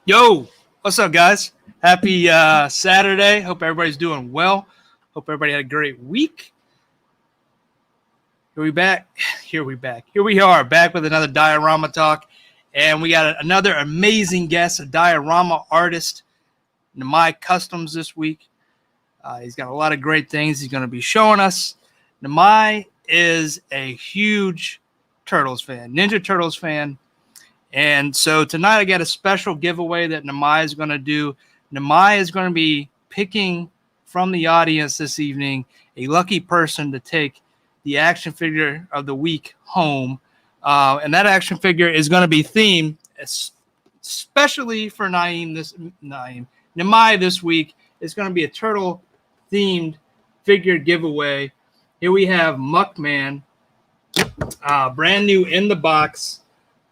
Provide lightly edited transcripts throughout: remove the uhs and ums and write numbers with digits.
Yo, what's up, guys? Happy Saturday. Hope everybody's doing well. Hope everybody had a great week. Here we back. Here we back. Here we are back with another diorama talk, and we got another amazing guest, a diorama artist, Nimai Customs this week. He's got a lot of great things he's going to be showing us. Nimai is a huge Turtles fan, Ninja Turtles fan. And so tonight I got a special giveaway that Nimai is going to do. Nimai is going to be picking from the audience this evening a lucky person to take the action figure of the week home. And that action figure is going to be themed especially for Nimai this week. It's going to be a turtle themed figure giveaway. Here we have Muckman, brand new in the box.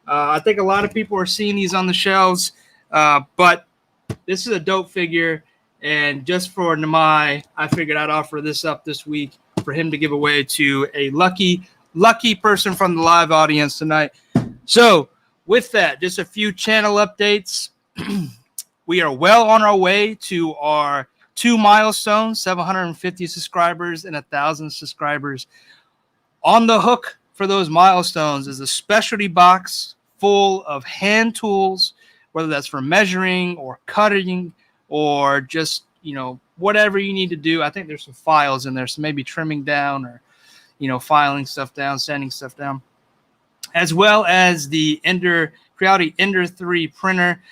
I think a lot of people are seeing these on the shelves, but this is a dope figure. And just for Nimai, I figured I'd offer this up this week for him to give away to a lucky person from the live audience tonight. So with that, just a few channel updates. We are well on our way to our 2 milestones, 750 subscribers and 1,000 subscribers. On the hook for those milestones is a specialty box full of hand tools, whether that's for measuring or cutting or just, whatever you need to do. I think there's some files in there, so maybe trimming down or, filing stuff down, sanding stuff down, as well as the Creality Ender 3 printer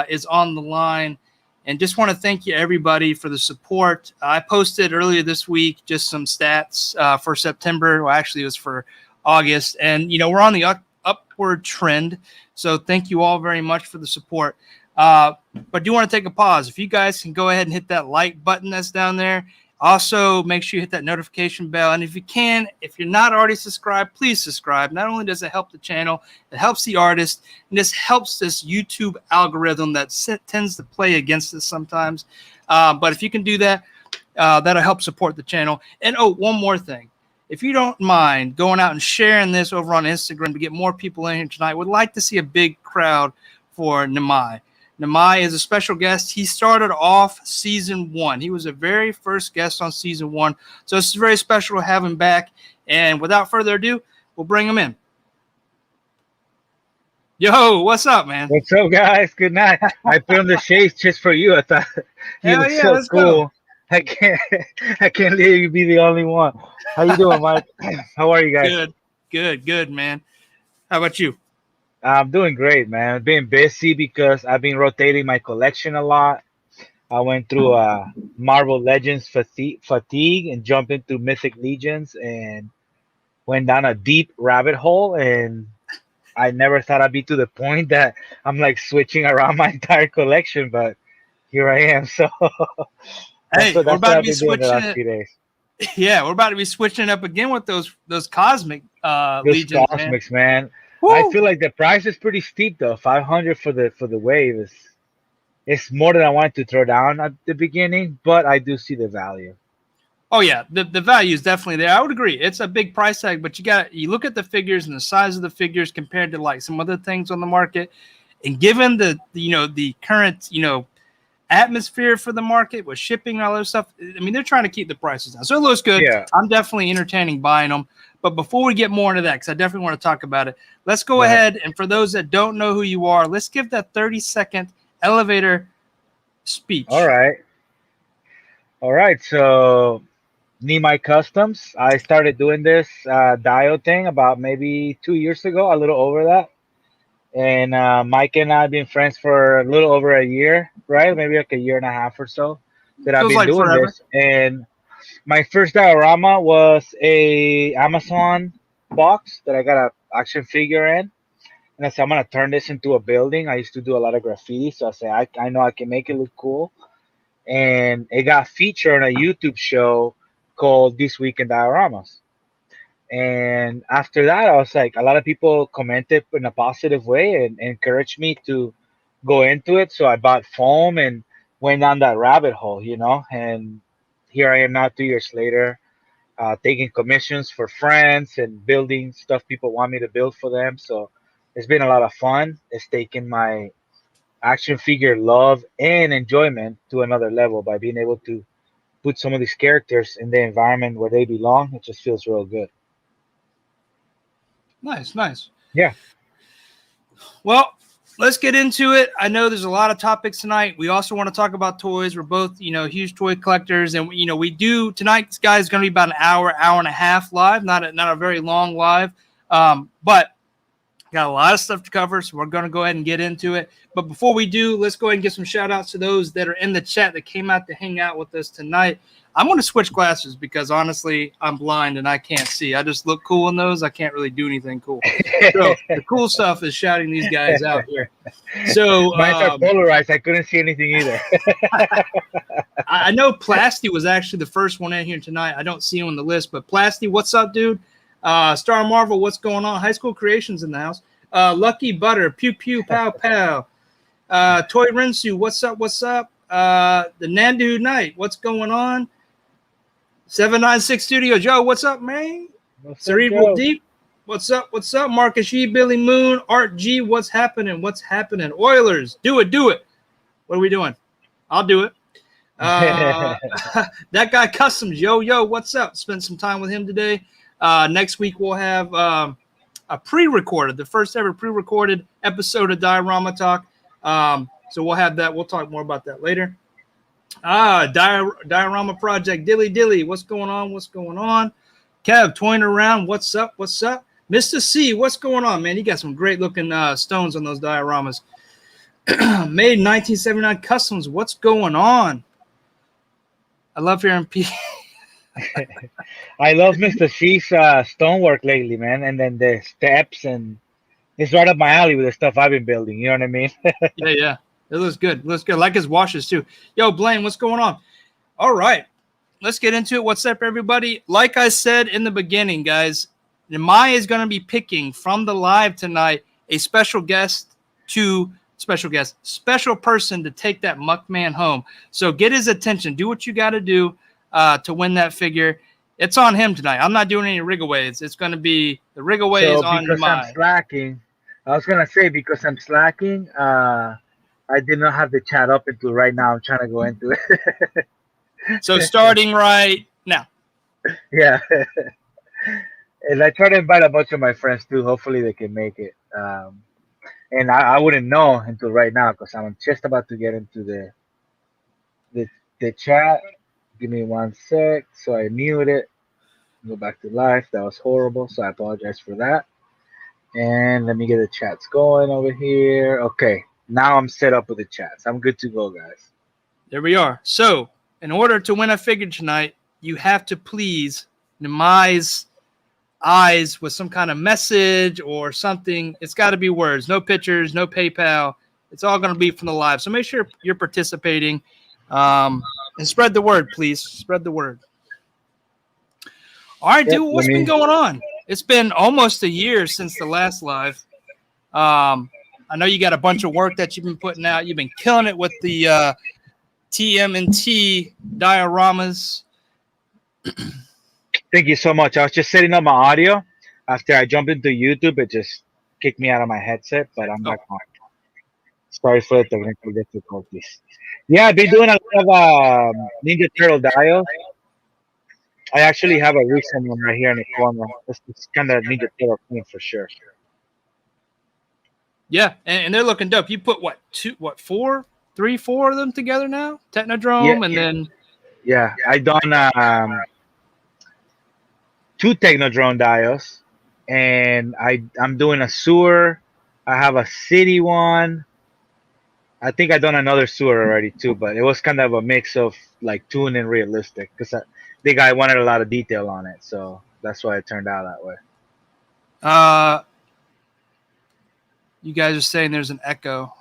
is on the line. And just want to thank you, everybody, for the support. I posted earlier this week just some stats for September. Well, actually, it was for August. And, we're on the upward trend. So thank you all very much for the support. But do want to take a pause. If you guys can go ahead and hit that like button that's down there. Also, make sure you hit that notification bell. And if you're not already subscribed, please subscribe. Not only does it help the channel, it helps the artist, and this helps this YouTube algorithm that tends to play against us sometimes. But if you can do that, that'll help support the channel. And one more thing. If you don't mind going out and sharing this over on Instagram to get more people in here tonight, would like to see a big crowd for Nimai. Nimai is a special guest. He started off season 1. He was the very first guest on season 1. So it's very special to have him back. And without further ado, we'll bring him in. Yo, what's up, man? What's up, guys? Good night. I put on the shades just for you. I thought you look so cool. Go. I can't let you be the only one. How you doing, Mike? How are you guys? Good, man. How about you? I'm doing great, man. I've been busy because I've been rotating my collection a lot. I went through Marvel Legends fatigue and jumped into Mythic Legions and went down a deep rabbit hole. And I never thought I'd be to the point that I'm like switching around my entire collection, but here I am. So hey, we're about to be switching the last few days. Yeah, we're about to be switching up again with those cosmic Legions, Cosmics, man. I feel like the price is pretty steep though. 500 for the wave it's more than I wanted to throw down at the beginning, but I do see the value. Oh yeah, the value is definitely there. I would agree. It's a big price tag, but you look at the figures and the size of the figures compared to like some other things on the market, and given the current atmosphere for the market with shipping and all that stuff, I mean, they're trying to keep the prices down. So it looks good. Yeah. I'm definitely entertaining buying them. But before we get more into that, because I definitely want to talk about it, let's go ahead. And for those that don't know who you are, let's give that 30-second elevator speech. All right. So Nimai Customs. I started doing this Dio thing about maybe 2 years ago, a little over that. And Mike and I have been friends for a little over a year, right? Maybe like a year and a half or so that I've been doing this. And my first diorama was a Amazon box that I got an action figure in. And I said, I'm going to turn this into a building. I used to do a lot of graffiti. So I said, I know I can make it look cool. And it got featured on a YouTube show called This Week in Dioramas. And after that, I was like, a lot of people commented in a positive way and encouraged me to go into it. So I bought foam and went down that rabbit hole, and here I am now 2 years later, taking commissions for friends and building stuff people want me to build for them. So it's been a lot of fun. It's taken my action figure love and enjoyment to another level by being able to put some of these characters in the environment where they belong. It just feels real good. Nice, nice. Yeah. Well, let's get into it. I know there's a lot of topics tonight. We also want to talk about toys. We're both, huge toy collectors, and we do tonight's guys is going to be about an hour and a half live, not a very long live, but got a lot of stuff to cover, so we're going to go ahead and get into it. But before we do, let's go ahead and give some shout outs to those that are in the chat that came out to hang out with us tonight. I'm going to switch glasses because honestly, I'm blind and I can't see. I just look cool in those. I can't really do anything cool. So the cool stuff is shouting these guys out here. So Mine are polarized. I couldn't see anything either. I know Plasty was actually the first one in here tonight. I don't see him on the list, but Plasty, what's up, dude? Star Marvel, what's going on? High School Creations in the house. Lucky Butter, Pew Pew Pow Pow. Toy Rinsu, what's up? What's up? The Nandu Knight, what's going on? 796 Studio Joe, what's up, man? Cerebral Deep, what's up? What's up? Marcus G, Billy Moon, Art G, what's happening? What's happening? Oilers, do it. What are we doing? I'll do it. That guy Customs, yo, what's up? Spent some time with him today. Next week we'll have a pre-recorded, the first ever pre-recorded episode of Diorama Talk. So we'll have that. We'll talk more about that later. Diorama Project, Dilly, what's going on? Kev, toying around, what's up? Mr. C, what's going on, man? You got some great looking stones on those dioramas. Made in 1979 Customs, what's going on? I love hearing P. I love Mr. C's stonework lately, man. And then the steps, and it's right up my alley with the stuff I've been building. You know what I mean? Yeah. It looks good. Like his washes, too. Yo, Blaine, what's going on? All right. Let's get into it. What's up, everybody? Like I said in the beginning, guys, Nimai is going to be picking from the live tonight a special person to take that Muckman home. So get his attention. Do what you got to do to win that figure. It's on him tonight. I'm not doing any rigaways. It's going to be the rigaway is on because Nimai. I'm slacking, I was going to say, because I'm slacking, I did not have the chat up until right now. I'm trying to go into it. So starting right now. Yeah. And I try to invite a bunch of my friends too. Hopefully they can make it. And I wouldn't know until right now because I'm just about to get into the chat. Give me 1 sec. So I mute it. Go back to live. That was horrible. So I apologize for that. And let me get the chats going over here. Okay. Now I'm set up with the chats. I'm good to go, guys. There we are. So in order to win a figure tonight, you have to please Nimai's eyes with some kind of message or something. It's got to be words. No pictures, no PayPal. It's all going to be from the live. So make sure you're participating and spread the word, please. Spread the word. All right, dude, what's been going on? It's been almost a year since the last live. I know you got a bunch of work that you've been putting out. You've been killing it with the TMNT dioramas. Thank you so much. I was just setting up my audio. After I jumped into YouTube, it just kicked me out of my headset, but I'm back on. Sorry for the technical difficulties. Yeah, I've been doing a lot of Ninja Turtle dials. I actually have a recent one right here in the corner. It's kind of Ninja Turtle thing for sure. Yeah, and they're looking dope. You put four of them together now? Technodrome, and then I done 2 Technodrome dials, and I'm doing a sewer. I have a city one. I think I done another sewer already too, but it was kind of a mix of like toon and realistic because the guy wanted a lot of detail on it, so that's why it turned out that way. You guys are saying there's an echo.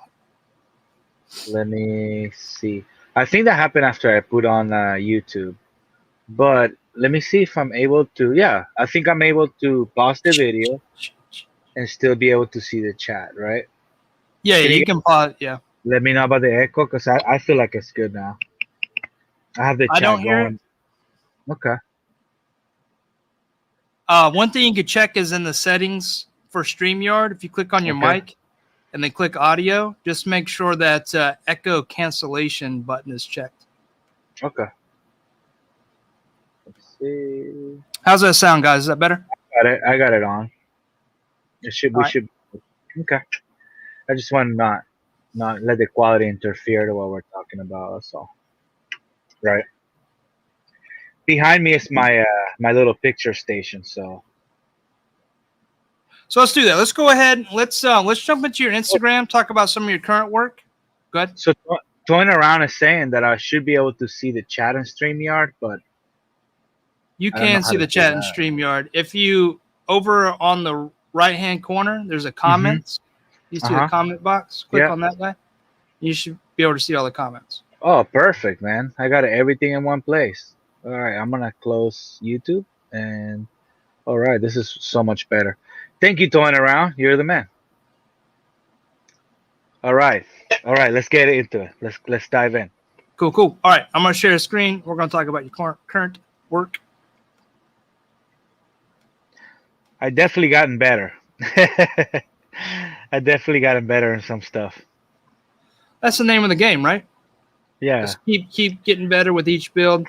Let me see. I think that happened after I put on YouTube, but let me see if I'm able to. Yeah, I think I'm able to pause the video and still be able to see the chat, right? Yeah, you can pause. Yeah. Let me know about the echo because I feel like it's good now. I have the chat don't hear going. Okay. One thing you could check is in the settings for StreamYard. If you click on your mic and then click audio. Just make sure that echo cancellation button is checked. Okay. Let's see. How's that sound, guys? Is that better? I got it on. It should. All We right. should. Okay. I just want to not let the quality interfere to what we're talking about. That's all. Right. Behind me is my little picture station. So let's do that. Let's go ahead. Let's jump into your Instagram. Talk about some of your current work. Go ahead. so going around is saying that I should be able to see the chat in StreamYard, but You I don't know can how see to the do chat in that. StreamYard. If you over on the right hand corner, there's a comments. You see the comment box. Click Yeah. on that guy. You should be able to see all the comments. Oh, perfect, man. I got everything in one place. All right, I'm gonna close YouTube and all right, this is so much better. Thank you, Toying Around. You're the man. All right, let's get into it. Let's dive in. Cool. All right, I'm gonna share a screen. We're gonna talk about your current work. I definitely gotten better. I definitely gotten better in some stuff. That's the name of the game, right? Yeah, Just keep getting better with each build.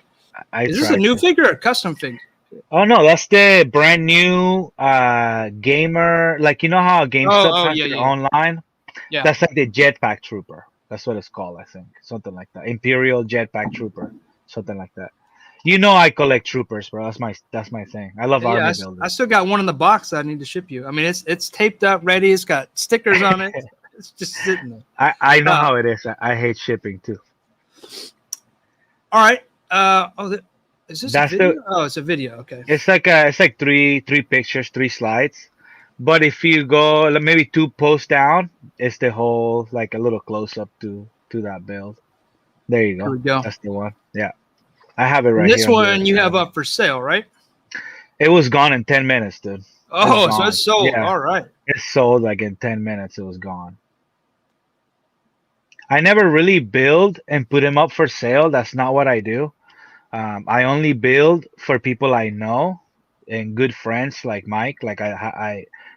Is this a new figure or a custom figure? Oh no, that's the brand new gamer. Like you know how GameStop has their online. Yeah. That's like the Jetpack Trooper. That's what it's called, I think. Something like that. Imperial Jetpack Trooper. Something like that. You know I collect troopers, bro. That's my thing. I love army building. I still got one in the box that I need to ship you. I mean, it's taped up, ready. It's got stickers on it. It's just sitting there. I know how it is. I hate shipping too. All right. Is this a video? It's a video. Okay. It's like three pictures, 3 slides. But if you go maybe 2 posts down, it's the whole like a little close up to that build. There you go. Here we go. That's the one. Yeah. I have it right here. This one you have up for sale, right? It was gone in 10 minutes, dude. Oh, so it's sold. Yeah. All right. It sold like in 10 minutes. It was gone. I never really build and put them up for sale. That's not what I do. I only build for people I know and good friends like Mike. Like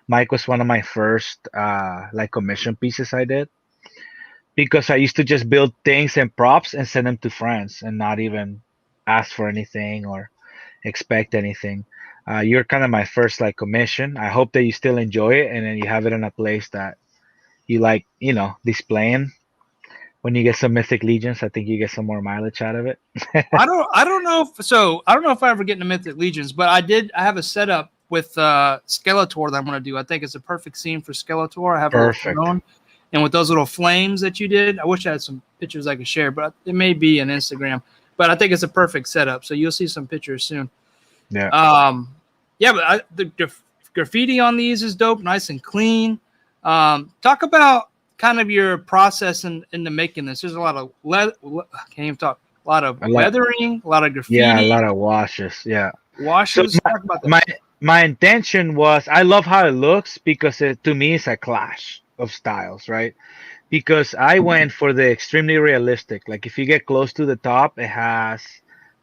Mike was one of my first like commission pieces I did because I used to just build things and props and send them to friends and not even ask for anything or expect anything. You're kind of my first like commission. I hope that you still enjoy it and then you have it in a place that you like, displaying. When you get some Mythic Legions, I think you get some more mileage out of it. I don't know if I ever get into Mythic Legions, but I have a setup with Skeletor that I'm going to do. I think it's a perfect scene for Skeletor. I have Perfect. a little and with those little flames that you did, I wish I had some pictures I could share, but it may be on Instagram. But I think it's a perfect setup, so you'll see some pictures soon. Yeah. But the graffiti on these is dope, nice and clean. Talk about kind of your process into making this. There's a lot of can't even talk. A lot of weathering, a lot of graffiti. Yeah, a lot of washes. Yeah. Washes. So talk about that. my intention was I love how it looks because to me it's a clash of styles, right? Because I went for the extremely realistic. Like if you get close to the top, it has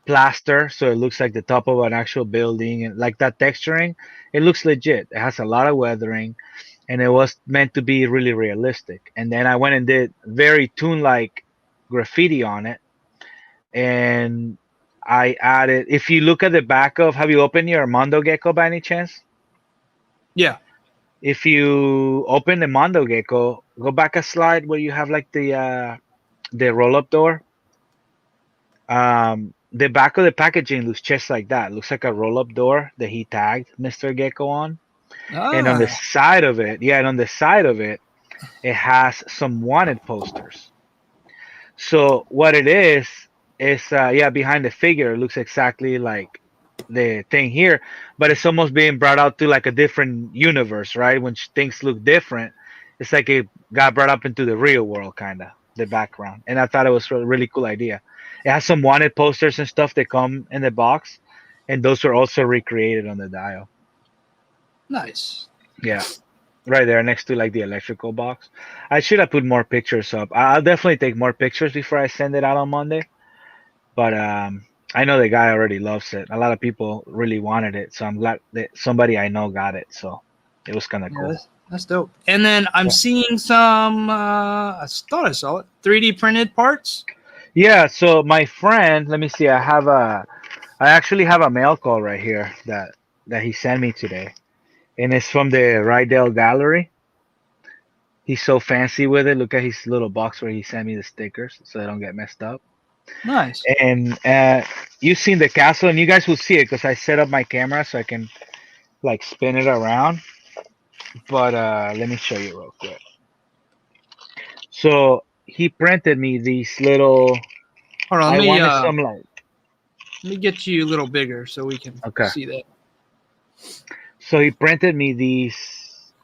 plaster, so it looks like the top of an actual building, and like that texturing, it looks legit. It has a lot of weathering, and it was meant to be really realistic. And then I went and did very toon-like graffiti on it, and I added. If you look at the back of, have you opened your Mondo Gecko by any chance? Yeah. If you open the Mondo Gecko, go back a slide where you have like the roll-up door. The back of the packaging looks just like that. It looks like a roll-up door that he tagged Mr. Gecko on. And on the side of it, it has some wanted posters. So what it is behind the figure, it looks exactly like the thing here, but it's almost being brought out to like a different universe, right? When things look different, it's like it got brought up into the real world, kind of the background. And I thought it was a really cool idea. It has some wanted posters and stuff that come in the box, and those were also recreated on the dial. Nice. Yeah, right there next to like the electrical box. I should have put more pictures up. I'll definitely take more pictures before I send it out on Monday. But I know the guy already loves it. A lot of people really wanted it, so I'm glad that somebody I know got it. So it was kind of cool. That's dope. And then I'm seeing some. I thought I saw it. 3D printed parts. Yeah. So my friend, let me see. I actually have a mail call right here that he sent me today, and it's from the Rydell Gallery. He's so fancy with it. Look at his little box where he sent me the stickers so they don't get messed up. Nice. And you've seen the castle, and you guys will see it because I set up my camera so I can like spin it around. But let me show you real quick. So he printed me these little. Hold on. I wanted some like. Let me get you a little bigger so we can Okay. see that. So he printed me these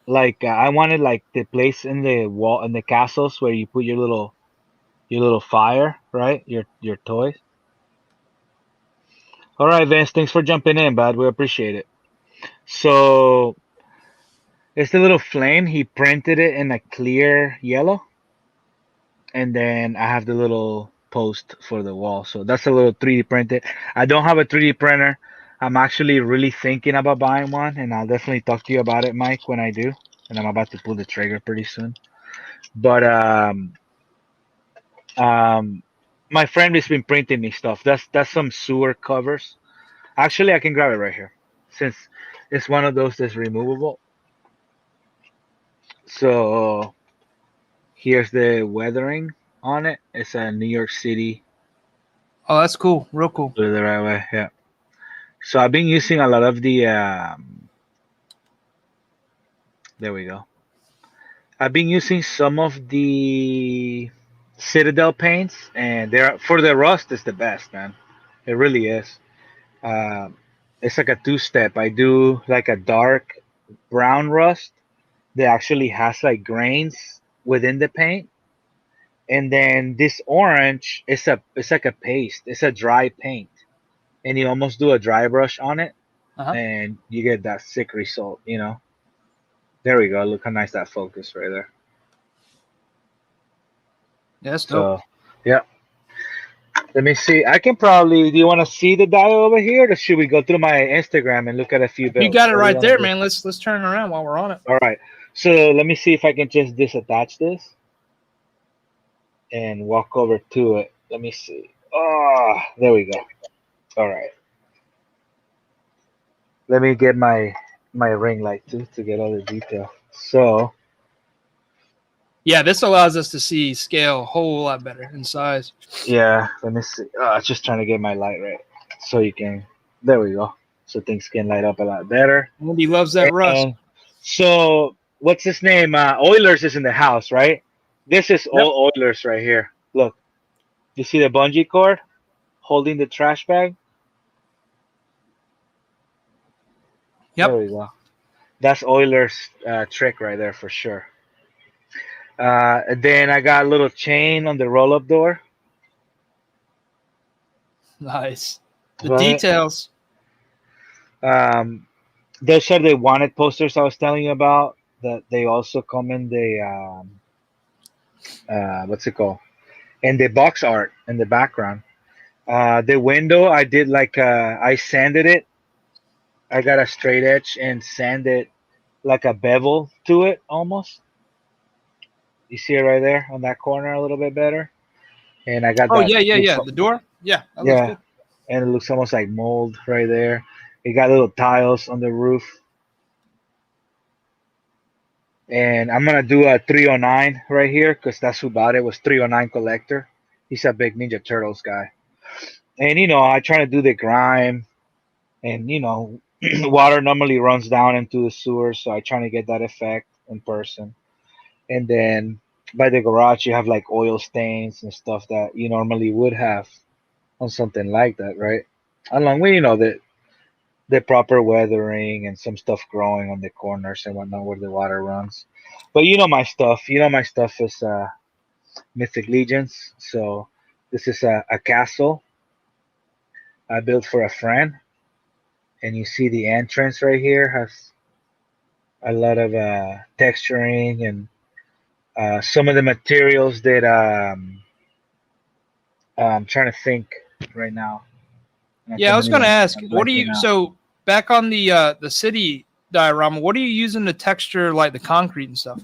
like I wanted like the place in the wall in the castles where you put your little fire, right? Your toys. All right, Vince, thanks for jumping in, bud. We appreciate it. So it's the little flame. He printed it in a clear yellow, and then I have the little post for the wall. So that's a little 3D printed. I don't have a 3D printer. I'm actually really thinking about buying one, and I'll definitely talk to you about it, Mike, when I do. And I'm about to pull the trigger pretty soon. But um, my friend has been printing me stuff. That's some sewer covers. Actually, I can grab it right here, since it's one of those that's removable. So here's the weathering on it. It's a New York City. Oh, that's cool. Real cool. Do it the right way, yeah. So I've been using a lot of the. There we go. I've been using some of the Citadel paints, and they're for the rust is the best, man. It really is. Um, it's like a two-step. I do like a dark brown rust that actually has like grains within the paint, and then this orange is it's like a paste. It's a dry paint, and you almost do a dry brush on it, Uh-huh. and you get that sick result. You know. There we go. Look how nice that focus right there. Yeah, that's dope. So, yeah. Let me see. I can probably. Do you want to see the dial over here, or should we go through my Instagram and look at a few You builds? got it What do you right want to there, do? man. Let's turn it around while we're on it. All right. So let me see if I can just disattach this and walk over to it. Let me see. Oh, there we go. All right. Let me get my ring light too to get all the detail. So Yeah, this allows us to see scale a whole lot better in size. yeah, let me see. Just trying to get my light right so you can. There we go. So things can light up a lot better. Andy loves that rust. And so, what's his name? Oilers is in the house, right? This is Yep. all Oilers right here. Look, you see the bungee cord holding the trash bag? Yep. There we go. That's Oilers' trick right there for sure. Then I got a little chain on the roll-up door. Nice. The Right. details. Those are the wanted posters I was telling you about. That they also come in the what's it called? In the box art in the background. The window I did like I sanded it. I got a straight edge and sanded like a bevel to it almost. You see it right there on that corner a little bit better. And I got Oh that yeah. The door. Yeah, that looks yeah, good. and it looks almost like mold right there. It got little tiles on the roof. And I'm gonna do a 309 right here because that's who bought it. Was 309 collector. He's a big Ninja Turtles guy. And I try to do the grime, and water normally runs down into the sewer, so I try to get that effect in person. And then by the garage, you have like oil stains and stuff that you normally would have on something like that, right? Along with the proper weathering and some stuff growing on the corners and whatnot where the water runs. But my stuff. My stuff is Mythic Legions. So this is a castle I built for a friend, and you see the entrance right here has a lot of texturing and some of the materials that I'm trying to think right now. Yeah, I was going to ask, I'm what do blanking you? out. So back on the city diorama, what are you using to texture like the concrete and stuff?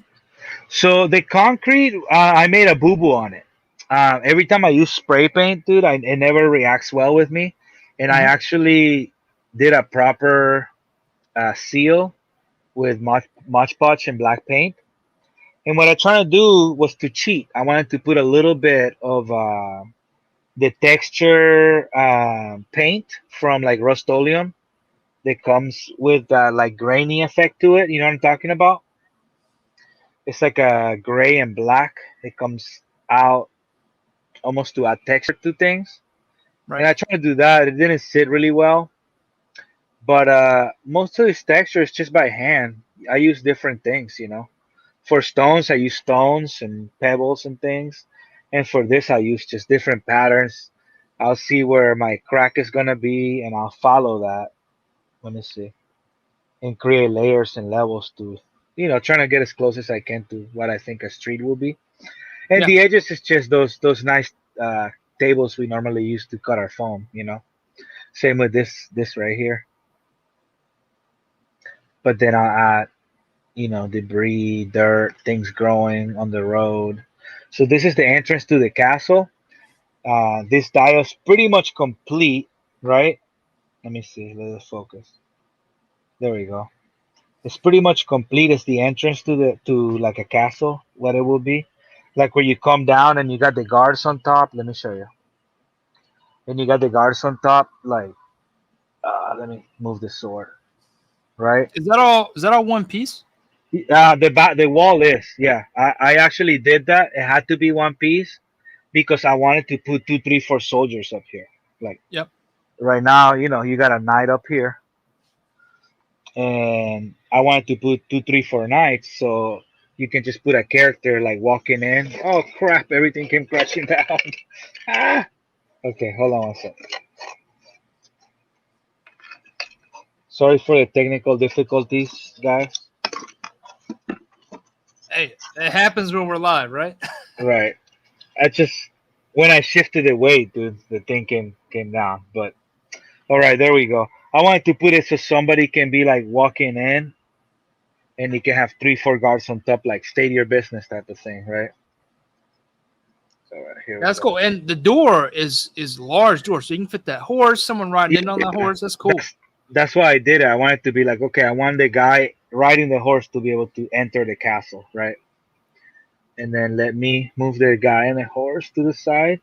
So the concrete, I made a boo-boo on it. Every time I use spray paint, dude, it never reacts well with me. And I Mhm. actually did a proper seal with Mod Podge and black paint. And what I tried to do was to cheat. I wanted to put a little bit of the texture paint from like Rust-Oleum that comes with like grainy effect to it. You know what I'm talking about? It's like a gray and black. It comes out almost to add texture to things. And Right. I tried to do that. It didn't sit really well. But most of this texture is just by hand. I use different things, you know. For stones, I use stones and pebbles and things. And for this, I use just different patterns. I'll see where my crack is going to be and I'll follow that. Let me see. And create layers and levels to, you know, trying to get as close as I can to what I think a street will be. And Yeah. the edges is just those nice tables we normally use to cut our foam, you know. Same with this right here. But then I'll add, you know, debris, dirt, things growing on the road. So this is the entrance to the castle. This dio's pretty much complete, right? Let me see. Let us focus. There we go. It's pretty much complete as the entrance to like a castle, what it will be. Like where you come down and you got the guards on top. Let me show you. And you got the guards on top. Like, let me move the sword, right? Is that all? Is that all one piece? The wall is, yeah. I actually did that. It had to be one piece because I wanted to put 2, 3, 4 soldiers up here. Like Yep. right now, you know, you got a knight up here, and I wanted to put 2, 3, 4 knights, so you can just put a character like walking in. Oh crap! Everything came crashing down. Ah! Okay, hold on one sec. Sorry for the technical difficulties, guys. Hey, it happens when we're live, right? Right. I just when I shifted the weight, dude, the thing came down. But all right, there we go. I wanted to put it so somebody can be like walking in, and you can have 3, 4 guards on top, like state your business type of thing, right? So here we That's go. cool. And the door is large door, so you can fit that horse, someone riding in on that Yeah, horse. That's cool. that's why I did it. I wanted to be like, okay, I want the guy riding the horse to be able to enter the castle, right? And then let me move the guy and the horse to the side.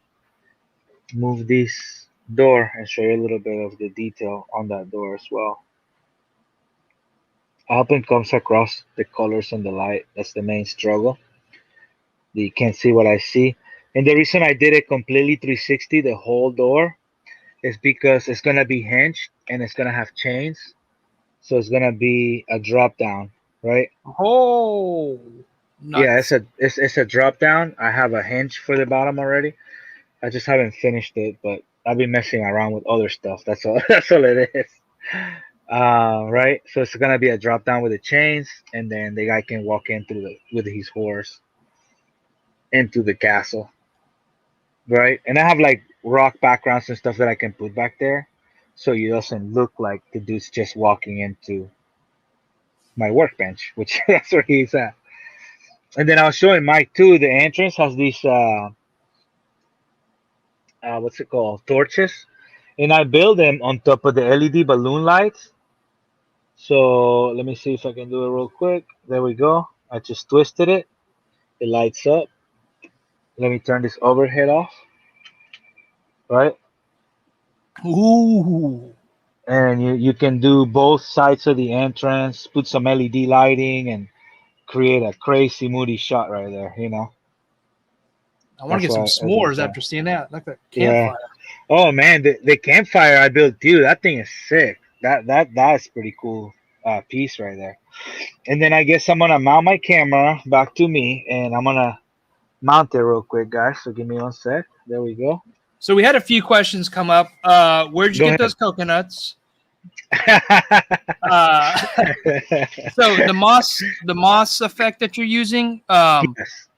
Move this door and show you a little bit of the detail on that door as well. I hope it comes across the colors and the light. That's the main struggle. You can't see what I see. And the reason I did it completely 360, the whole door, is because it's gonna be hinged and it's gonna have chains. So it's gonna be a drop down, right? Oh, Yeah, nuts. it's a drop down. I have a hinge for the bottom already. I just haven't finished it, but I've been messing around with other stuff. That's all. That's all it is. Right. So it's gonna be a drop down with the chains, and then the guy can walk in through the with his horse into the castle. Right. And I have like rock backgrounds and stuff that I can put back there, so it doesn't look like the dude's just walking into my workbench, which that's where he's at. And then I was showing Mike too. The entrance has these what's it called, torches, and I build them on top of the LED balloon lights. So let me see if I can do it real quick. There we go. I just twisted it. It lights up. Let me turn this overhead off. Right, Ooh. and you can do both sides of the entrance. Put some LED lighting and create a crazy moody shot right there. You know, I want to that's get some why I did s'mores that. after seeing that. Like that Yeah. campfire. Oh man, the campfire I built too. That thing is sick. That's pretty cool piece right there. And then I guess I'm gonna mount my camera back to me, and I'm gonna mount it real quick, guys. So give me one sec. There we go. So we had a few questions come up. Where'd you Go get ahead. those coconuts? Uh, so the moss effect that you're using, Yes.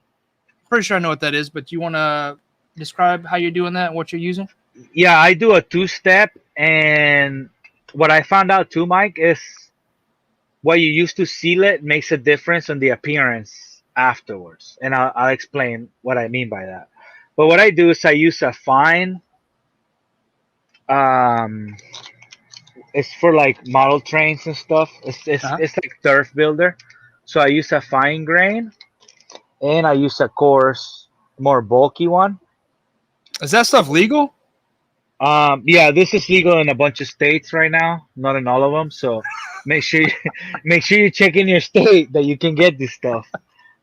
pretty sure I know what that is, but do you want to describe how you're doing that and what you're using? Yeah, I do a two-step, and what I found out too, Mike, is what you use to seal it makes a difference on the appearance afterwards, and I'll explain what I mean by that. But what I do is I use a fine, um, it's for like model trains and stuff. Uh-huh. It's like turf builder, so I use a fine grain, and I use a coarse, more bulky one. Is that stuff legal? Yeah, this is legal in a bunch of states right now, not in all of them. So make sure you, make sure you check in your state that you can get this stuff.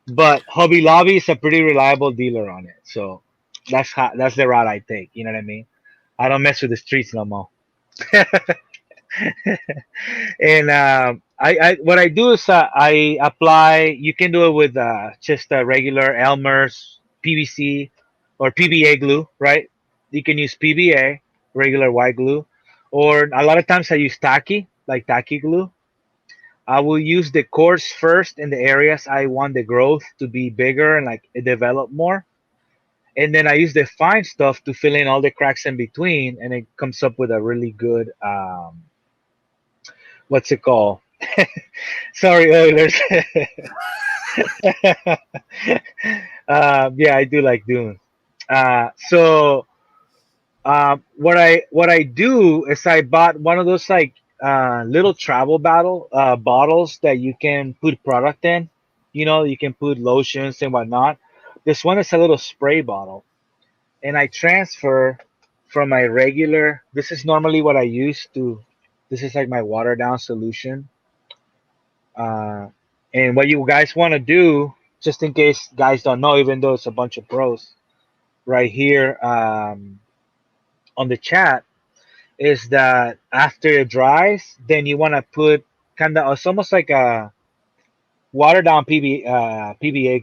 But Hobby Lobby is a pretty reliable dealer on it, so that's the route I take. You know what I mean? I don't mess with the streets no more. And I what I do is I apply. You can do it with just a regular Elmer's PVC or PBA glue, right? You can use PBA, regular white glue, or a lot of times I use tacky, like tacky glue. I will use the coarse first in the areas I want the growth to be bigger and like develop more. And then I use the fine stuff to fill in all the cracks in between, and it comes up with a really good what's it called? Sorry, Oilers. Yeah, I do like Dune. So what I do is I bought one of those like little travel battle bottles that you can put product in. You know, you can put lotions and whatnot. This one is a little spray bottle, and I transfer from my regular. This is normally what I use to. This is like my watered down solution. Uh, and what you guys want to do, just in case guys don't know, even though it's a bunch of pros, right here on the chat, is that after it dries, then you want to put kind of, it's almost like a watered down PBA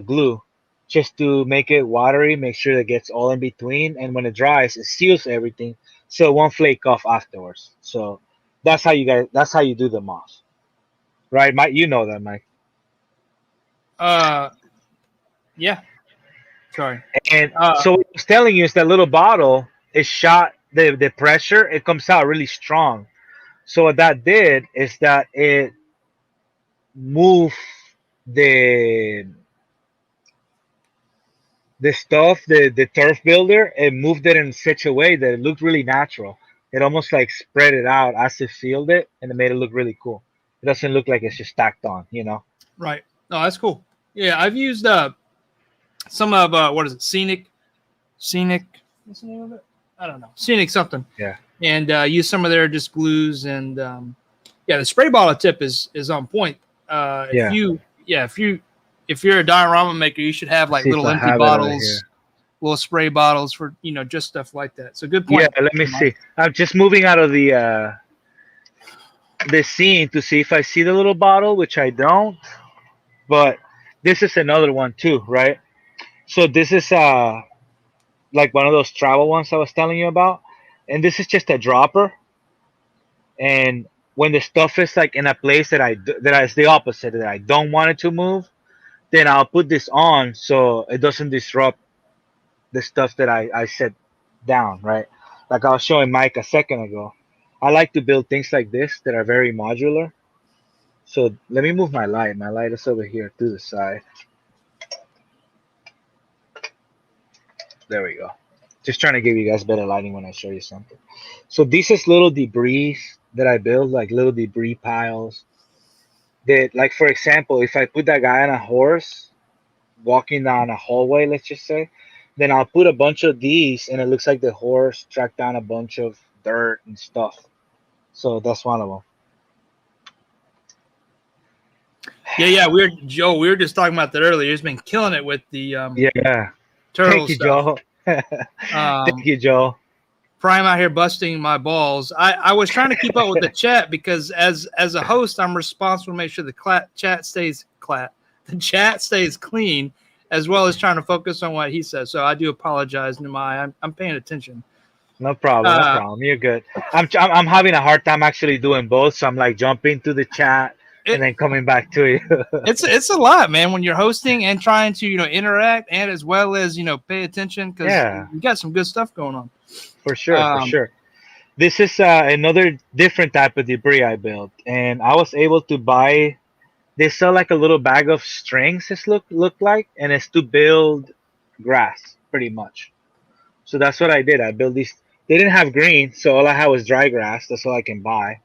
glue, just to make it watery, make sure it gets all in between, and when it dries, it seals everything, so it won't flake off afterwards. So that's how you do the moss, right, Mike? You know that, Mike. Uh, yeah. Sorry. And so what I was telling you is that little bottle is shot the pressure, it comes out really strong. So what that did is that it moved the stuff, the turf builder, it moved it in such a way that it looked really natural. It almost like spread it out as it sealed it, and it made it look really cool. It doesn't look like it's just stacked on, you know. Right. No, that's cool. Yeah, I've used some of what is it? Scenic. What's the name of it? I don't know. Scenic something. Yeah. And use some of their just glues, and yeah, the spray bottle tip is on point. If you're a diorama maker, you should have like See if little I empty have it over bottles, here. little spray bottles for just stuff like that. So good point. Yeah, let me see. I'm just moving out of the scene to see if I see the little bottle, which I don't. But this is another one too, right? So this is like one of those travel ones I was telling you about, and this is just a dropper. And when the stuff is like in a place that is the opposite, that I don't want it to move, then I'll put this on so it doesn't disrupt the stuff that I set down, right? Like I was showing Mike a second ago. I like to build things like this that are very modular. So let me move my light. My light is over here to the side. There we go. Just trying to give you guys better lighting when I show you something. So this is little debris that I build, like little debris piles. That, like for example, if I put that guy on a horse walking down a hallway, let's just say, then I'll put a bunch of these, and it looks like the horse tracked down a bunch of dirt and stuff. So that's one of them. Yeah. We were just talking about that earlier. He's been killing it with the Yeah. turtle Thank you, stuff. Joe. Thank you, Joe. Prime out here busting my balls. I was trying to keep up with the chat because as a host, I'm responsible to make sure the chat stays clean, as well as trying to focus on what he says. So I do apologize, Nimai. I'm paying attention. No problem. No problem. You're good. I'm having a hard time actually doing both, so I'm like jumping to the chat and then coming back to you. It's a lot, man, when you're hosting and trying to interact, and as well as pay attention, because you got some good stuff going on. For sure. This is another different type of debris I built, and I was able to buy. They sell like a little bag of strings. This look like, and it's to build grass, pretty much. So that's what I did. I built these. They didn't have green, so all I had was dry grass. That's all I can buy.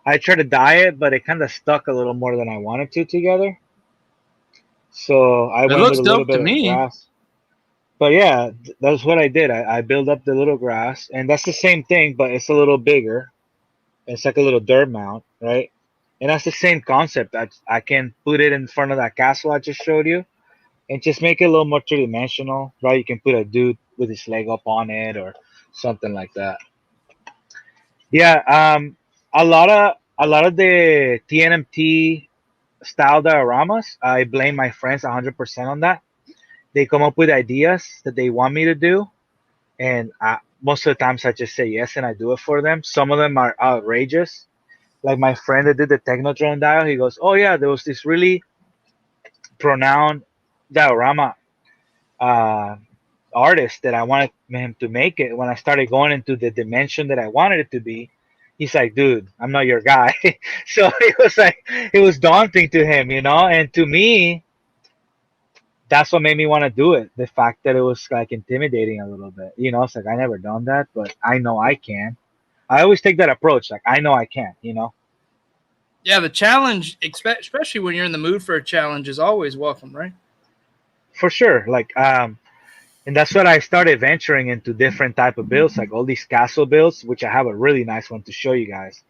I tried to dye it, but it kind of stuck a little more than I wanted to together. So I It went with looks a little dope to bit of me. grass. But yeah, that's what I did. I built up the little grass, and that's the same thing, but it's a little bigger. It's like a little dirt mount, right? And that's the same concept. I can put it in front of that castle I just showed you, and just make it a little more three dimensional, right? You can put a dude with his leg up on it or something like that. Yeah, a lot of the TNMT style dioramas, I blame my friends 100% on that. They come up with ideas that they want me to do, and most of the times I just say yes and I do it for them. Some of them are outrageous. Like my friend that did the Technodrome dial, he goes, "Oh yeah, there was this really pronounced diorama uh, artist that I wanted him to make it." When I started going into the dimension that I wanted it to be, he's like, "Dude, I'm not your guy." So it was daunting to him, you know. And to me, that's what made me want to do it. The fact that it was like intimidating a little bit, you know. It's like I never done that, but I know I can. I always take that approach, like I know I can, you know. Yeah, the challenge, especially when you're in the mood for a challenge, is always welcome, right? For sure. Like and that's what I started venturing into different type of builds, like all these castle builds, which I have a really nice one to show you guys.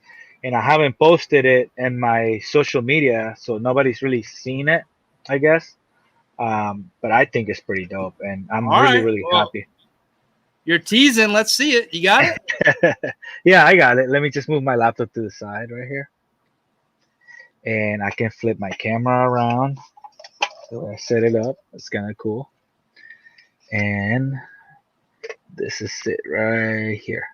And I haven't posted it in my social media, so nobody's really seen it, I guess. But I think it's pretty dope, and I'm All really, right. really Well, happy. you're teasing. Let's see it. You got it? Yeah, I got it. Let me just move my laptop to the side right here, and I can flip my camera around. So I set it up. It's kind of cool. And this is it right here.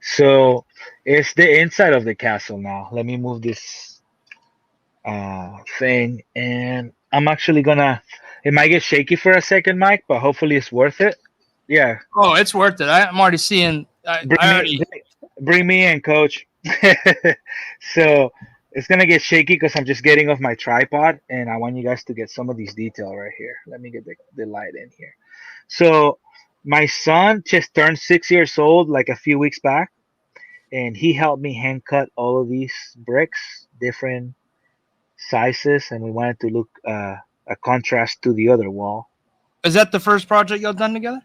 So it's the inside of the castle now. Let me move this thing, and I'm actually gonna. It might get shaky for a second, Mike, but hopefully it's worth it. Yeah, Oh, it's worth it. I'm already seeing. I bring me, already. bring me in, coach. So it's gonna get shaky because I'm just getting off my tripod, and I want you guys to get some of these detail right here. Let me get the light in here. So my son just turned 6 years old like a few weeks back, and he helped me hand cut all of these bricks, different sizes, and we wanted to look a contrast to the other wall. Is that the first project y'all done together?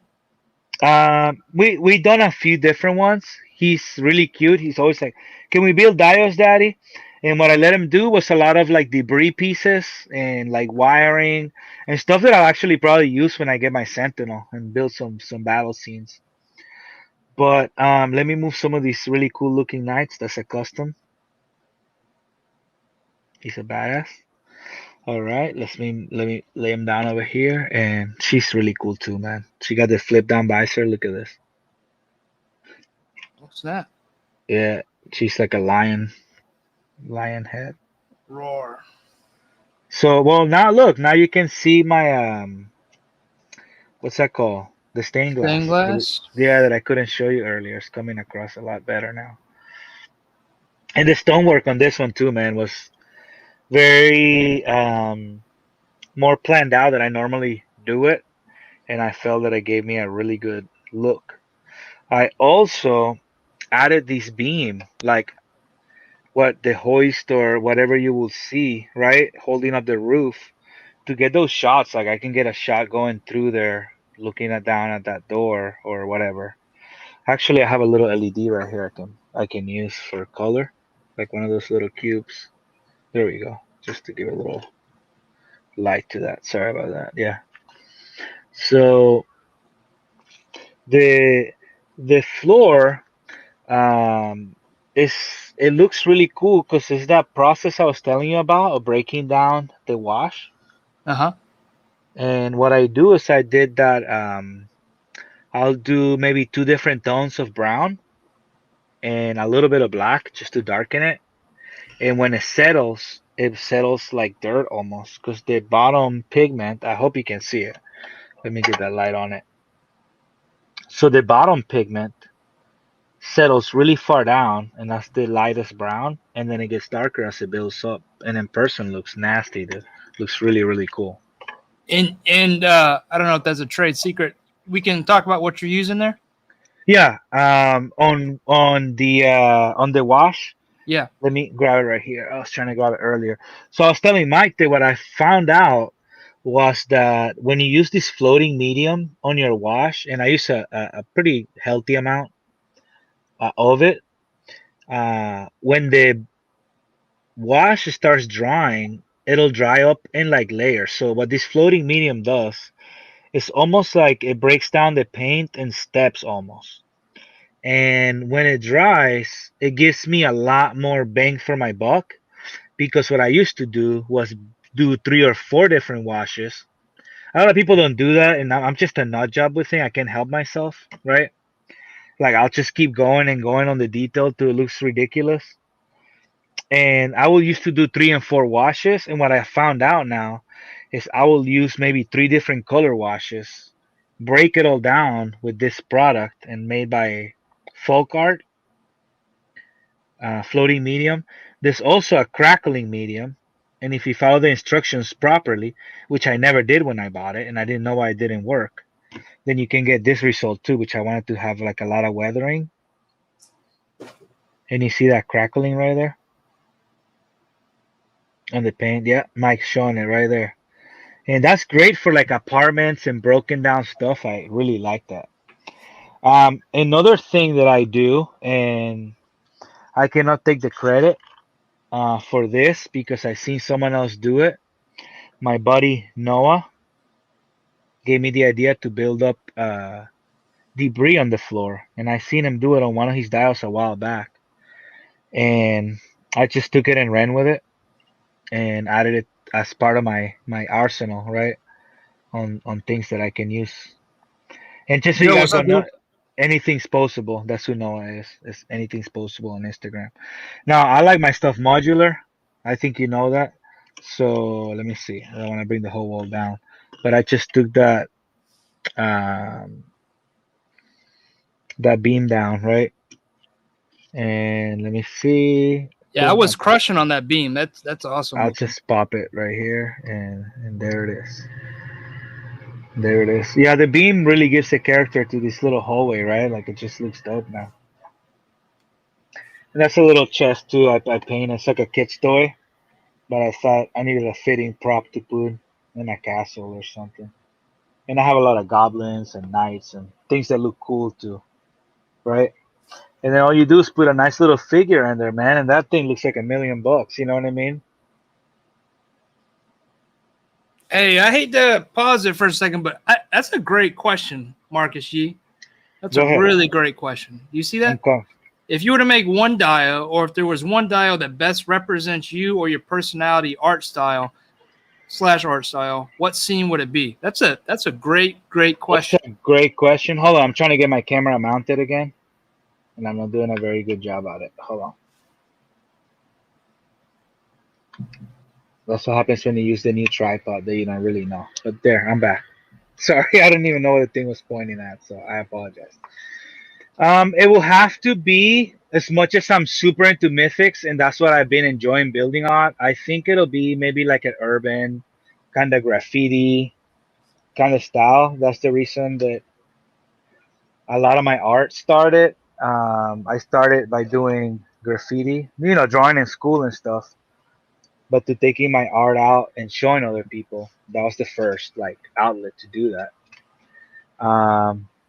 We done a few different ones. He's really cute. He's always like, "Can we build diodes, Daddy?" And what I let him do was a lot of like debris pieces and like wiring and stuff that I'll actually probably use when I get my Sentinel and build some battle scenes. But let me move some of these really cool looking knights. That's a custom. He's a badass. All right, let me lay him down over here, and she's really cool too, man. She got the flip down visor. Look at this. What's that? Yeah, she's like a lion head. Roar. So well now look, now you can see my what's that called? The stained Stained glass. glass. Yeah, that I couldn't show you earlier. It's coming across a lot better now. And the stonework on this one too, man, was very more planned out than I normally do it, and I felt that it gave me a really good look. I also added this beam, like what the hoist or whatever you will see, right, holding up the roof to get those shots. Like I can get a shot going through there, looking at down at that door or whatever. Actually, I have a little LED right here I can use for color, like one of those little cubes. There we go, just to give a little light to that. Sorry about that. Yeah. So the the floor um is it looks really cool because it's that process I was telling you about of breaking down the wash. Uh huh. And what I do is I did that I'll do maybe two different tones of brown and a little bit of black just to darken it. And when it settles like dirt almost because the bottom pigment, I hope you can see it. Let me get that light on it. So the bottom pigment settles really far down, and that's the lightest brown, and then it gets darker as it builds up, and in person looks nasty. Dude. Looks really, really cool. And I don't know if that's a trade secret. We can talk about what you're using there. Yeah. On the wash. Yeah. Let me grab it right here. I was trying to grab it earlier. So I was telling Mike that what I found out was that when you use this floating medium on your wash, and I use a pretty healthy amount of it, when the wash starts drying, it'll dry up in like layers. So what this floating medium does is almost like it breaks down the paint in steps almost. And when it dries, it gives me a lot more bang for my buck because what I used to do was do 3 or 4 different washes. A lot of people don't do that, and I'm just a nut job with it. I can't help myself, right? Like I'll just keep going and going on the detail till it looks ridiculous. And I will used to do 3 and 4 washes, and what I found out now is I will use maybe 3 different color washes, break it all down with this product and made by Folk Art, floating medium. There's also a crackling medium, and if you follow the instructions properly, which I never did when I bought it, and I didn't know why it didn't work, then you can get this result too, which I wanted to have like a lot of weathering. And you see that crackling right there on the paint? Yeah, Mike's showing it right there. And that's great for like apartments and broken down stuff. I really like that. Another thing that I do, and I cannot take the credit for this because I seen someone else do it. My buddy Noah gave me the idea to build up debris on the floor, and I seen him do it on one of his dials a while back, and I just took it and ran with it and added it as part of my arsenal, right? On things that I can use. And just so you Joe, guys what's up, don't know, dude? anything's postable. That's who Noah is. It's anything's postable on Instagram. Now I like my stuff modular. I think you know that. So let me see. I don't want to bring the whole wall down, but I just took um, that beam down, right? And let me see. Yeah, I Boom. was crushing on that beam. That's awesome I'll looking. just pop it right here, and there it is. There it is. Yeah, the beam really gives a character to this little hallway, right? Like it just looks dope now. And that's a little chest too. I paint. It's like a kid's toy, but I thought I needed a fitting prop to put in a castle or something. And I have a lot of goblins and knights and things that look cool too, right? And then all you do is put a nice little figure in there, man, and that thing looks like $1,000,000. You know what I mean? Hey, I hate to pause it for a second, but that's a great question, Marcus Yee. That's Go a ahead. really great question. Do you see that? Okay. If you were to make one dio, or if there was one dio that best represents you or your personality, art style slash art style, what scene would it be? That's a great That's question. a great question. Hold on, I'm trying to get my camera mounted again, and I'm not doing a very good job at it. Hold on. That's what happens when you use the new tripod that you don't really know. But there, I'm back. Sorry, I didn't even know what the thing was pointing at, so I apologize. It will have to be as much as I'm super into mythics, and that's what I've been enjoying building on. I think it'll be maybe like an urban kind of graffiti kind of style. That's the reason that a lot of my art started. I started by doing graffiti, drawing in school and stuff. But to taking my art out and showing other people, that was the first like outlet to do that.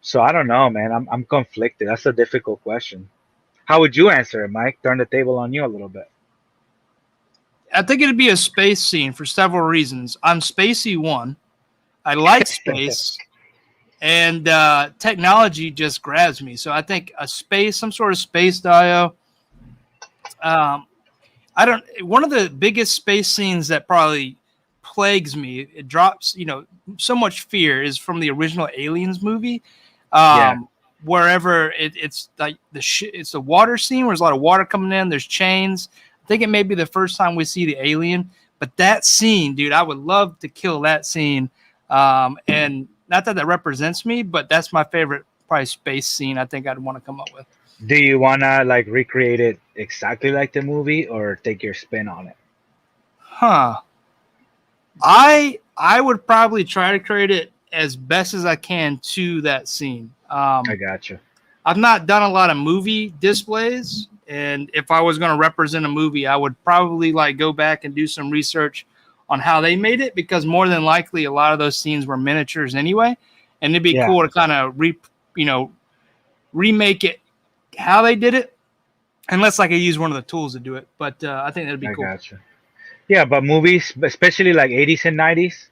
So I don't know, man. I'm conflicted. That's a difficult question. How would you answer it, Mike? Turn the table on you a little bit. I think it'd be a space scene for several reasons. I'm spacey one. I like space, and technology just grabs me. So I think some sort of space dio. Um, I don't. One of the biggest space scenes that probably plagues me. It drops, so much fear is from the original Aliens movie. Yeah. Wherever it's like it's the water scene where there's a lot of water coming in. There's chains. I think it may be the first time we see the alien. But that scene, dude, I would love to kill that scene. And not that represents me, but that's my favorite, probably space scene. I think I'd want to come up with. Do you wanna like recreate it exactly like the movie or take your spin on it? Huh. I would probably try to create it as best as I can to that scene. I got you. I've not done a lot of movie displays, and if I was going to represent a movie, I would probably like go back and do some research on how they made it, because more than likely a lot of those scenes were miniatures anyway, and it'd be Yeah, cool to kind of remake it how they did it, unless I could use one of the tools to do it. But I think that'd be I cool. got you. Yeah, but movies, especially like 80s and 90s,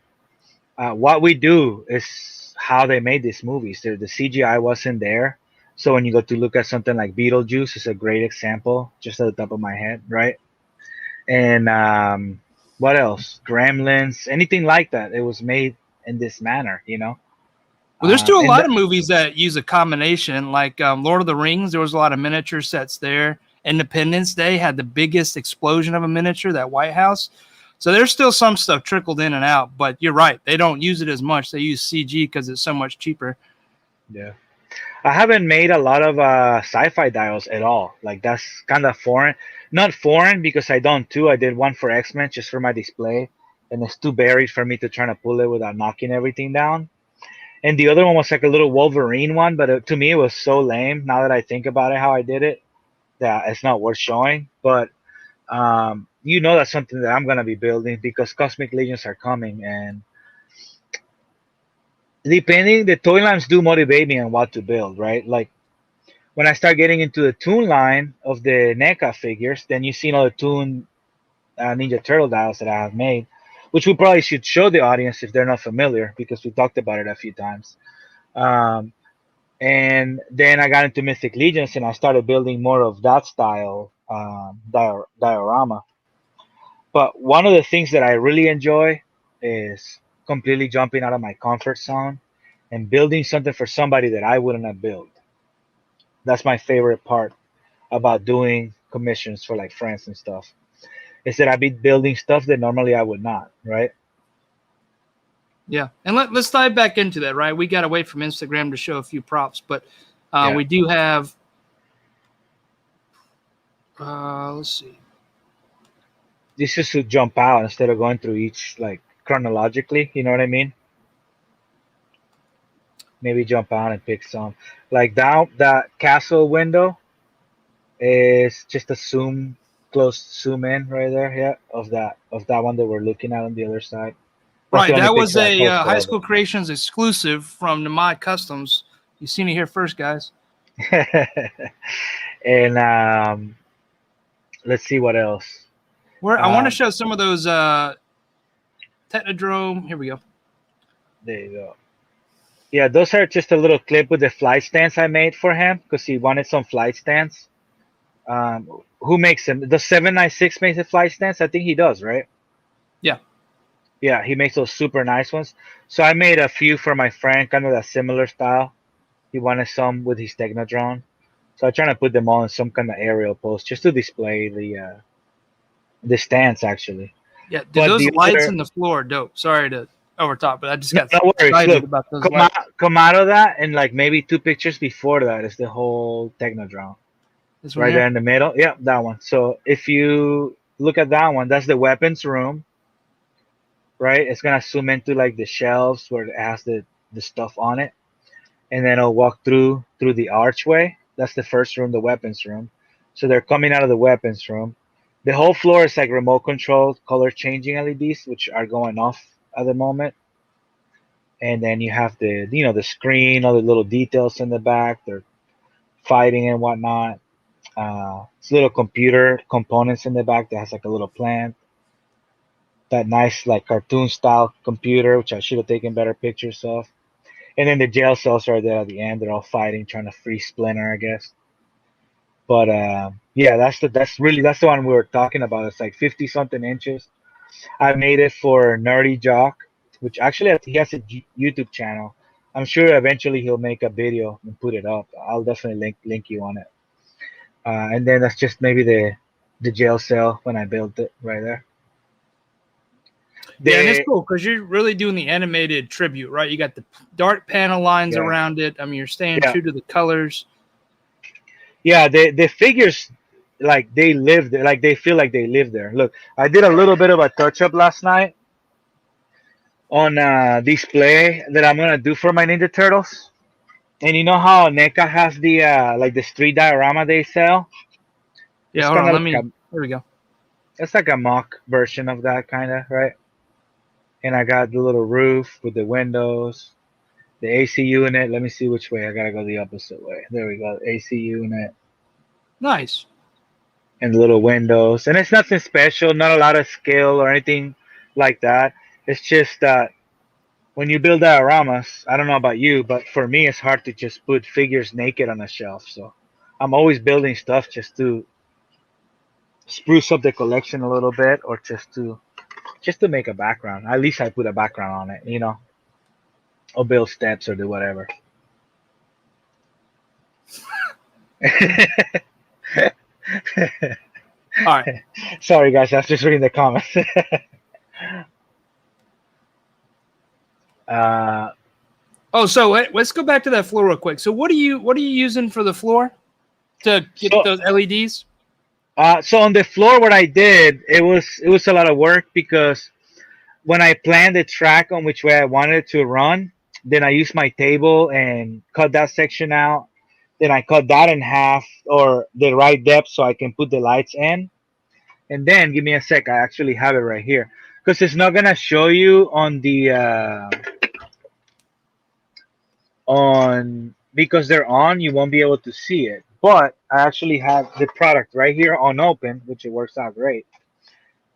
what we do is how they made these movies. The CGI wasn't there. So when you go to look at something like Beetlejuice, is a great example, just at the top of my head, right? And what else? Gremlins, anything like that. It was made in this manner, you know. Well, there's still a And lot of movies that use a combination, like Lord of the Rings. There was a lot of miniature sets there. Independence Day had the biggest explosion of a miniature, that White House. So there's still some stuff trickled in and out, but you're right. They don't use it as much. They use CG because it's so much cheaper. yeah, I haven't made a lot of sci-fi dials at all. Like that's kind of foreign. Not foreign because I don't too. I did one for X-Men just for my display, and it's too buried for me to try to pull it without knocking everything down. And the other one was like a little Wolverine one, but to me it was so lame. Now that I think about it, how I did it, that it's not worth showing. But that's something that I'm gonna be building because Cosmic Legions are coming, and depending, the toy lines do motivate me on what to build, right? Like when I start getting into the Toon line of the NECA figures, then you see all the Toon Ninja Turtle dials that I have made, which we probably should show the audience if they're not familiar because we talked about it a few times. Um, and then I got into Mythic Legions and I started building more of that style diorama. But one of the things that I really enjoy is completely jumping out of my comfort zone and building something for somebody that I wouldn't have built. That's my favorite part about doing commissions for like friends and stuff. Is that I've been building stuff that normally I would not, right? Yeah, and let's dive back into that, right? We got away from Instagram to show a few props, but Yeah. we do have, let's see. This is to jump out instead of going through each like chronologically, you know what I mean? Maybe jump out and pick some. Like down that castle window is just a close zoom in right there, yeah, of that one that we're looking at on the other side. That's the Right, only that was picture I a posted High of School Creations exclusive from Nimai Customs. You seen it here first, guys. it. And let's see what else. I want to Um, show some of those Technodrome. Here we go. there you go. Yeah, those are just a little clip with the flight stands I made for him because he wanted some flight stands. Who makes them? The 796 makes the flight stands? I think he does, right? Yeah. Yeah, he makes those super nice ones. So I made a few for my friend, kind of that similar style. He wanted some with his Technodrone. So I'm trying to put them all in some kind of aerial post just to display the stands actually. Yeah, dude, But those the lights other, in the floor are dope. Sorry to overtop, but I just no, got no worries. excited Look, about those come lights. out, come out of that, and like maybe two pictures before that is the whole Technodrome. This one Right there here. in the middle. Yeah, that one. So if you look at that one, that's the weapons room, right? It's gonna zoom into like the shelves where it has the stuff on it, and then it'll walk through the archway. That's the first room, the weapons room. So they're coming out of the weapons room. The whole floor is like remote controlled color changing LEDs, which are going off at the moment. And then you have the screen, all the little details in the back. They're fighting and whatnot. It's little computer components in the back that has like a little plant. That nice like cartoon style computer, which I should have taken better pictures of. And then the jail cells are there at the end. They're all fighting, trying to free Splinter, I guess. But yeah, that's the one we were talking about. It's like 50 something inches. I made it for Nerdy Jock, which actually he has a YouTube channel. I'm sure eventually he'll make a video and put it up. I'll definitely link you on it. And then that's just maybe the jail cell when I built it right there. Yeah, and it's The cool because you're really doing the animated tribute, right? You got the dark panel lines yeah around it. I mean, you're staying yeah true to the colors. Yeah, the figures, like they live there, like they feel like they live there. Look, I did a little bit of a touch up last night on display that I'm gonna do for my Ninja Turtles. And you know how NECA has the like the street diorama they sell? Yeah, It's hold kind on. of Let like me. a There we go. it's like a mock version of that kind of, right? And I got the little roof with the windows, the AC unit. Let me see which way. I gotta go the opposite way. There we go. AC unit Nice. and the little windows. And it's nothing special, not a lot of skill or anything like that. It's just that when you build dioramas, I don't know about you, but for me, it's hard to just put figures naked on a shelf. So I'm always building stuff just to spruce up the collection a little bit, or just to make a background. At least I put a background on it, or build steps or do whatever. All right. Sorry, guys, I was just reading the comments. uh, Oh, so let's go back to that floor real quick. So what are you using for the floor to get so, those LEDs? so on the floor, what I did, it was a lot of work because when I planned the track on which way I wanted it to run, then I used my table and cut that section out. Then I cut that in half or the right depth so I can put the lights in. And then give me a sec, I actually have it right here because it's not gonna show you on the on because they're on. You won't be able to see it. But I actually have the product right here on open, which it works out great.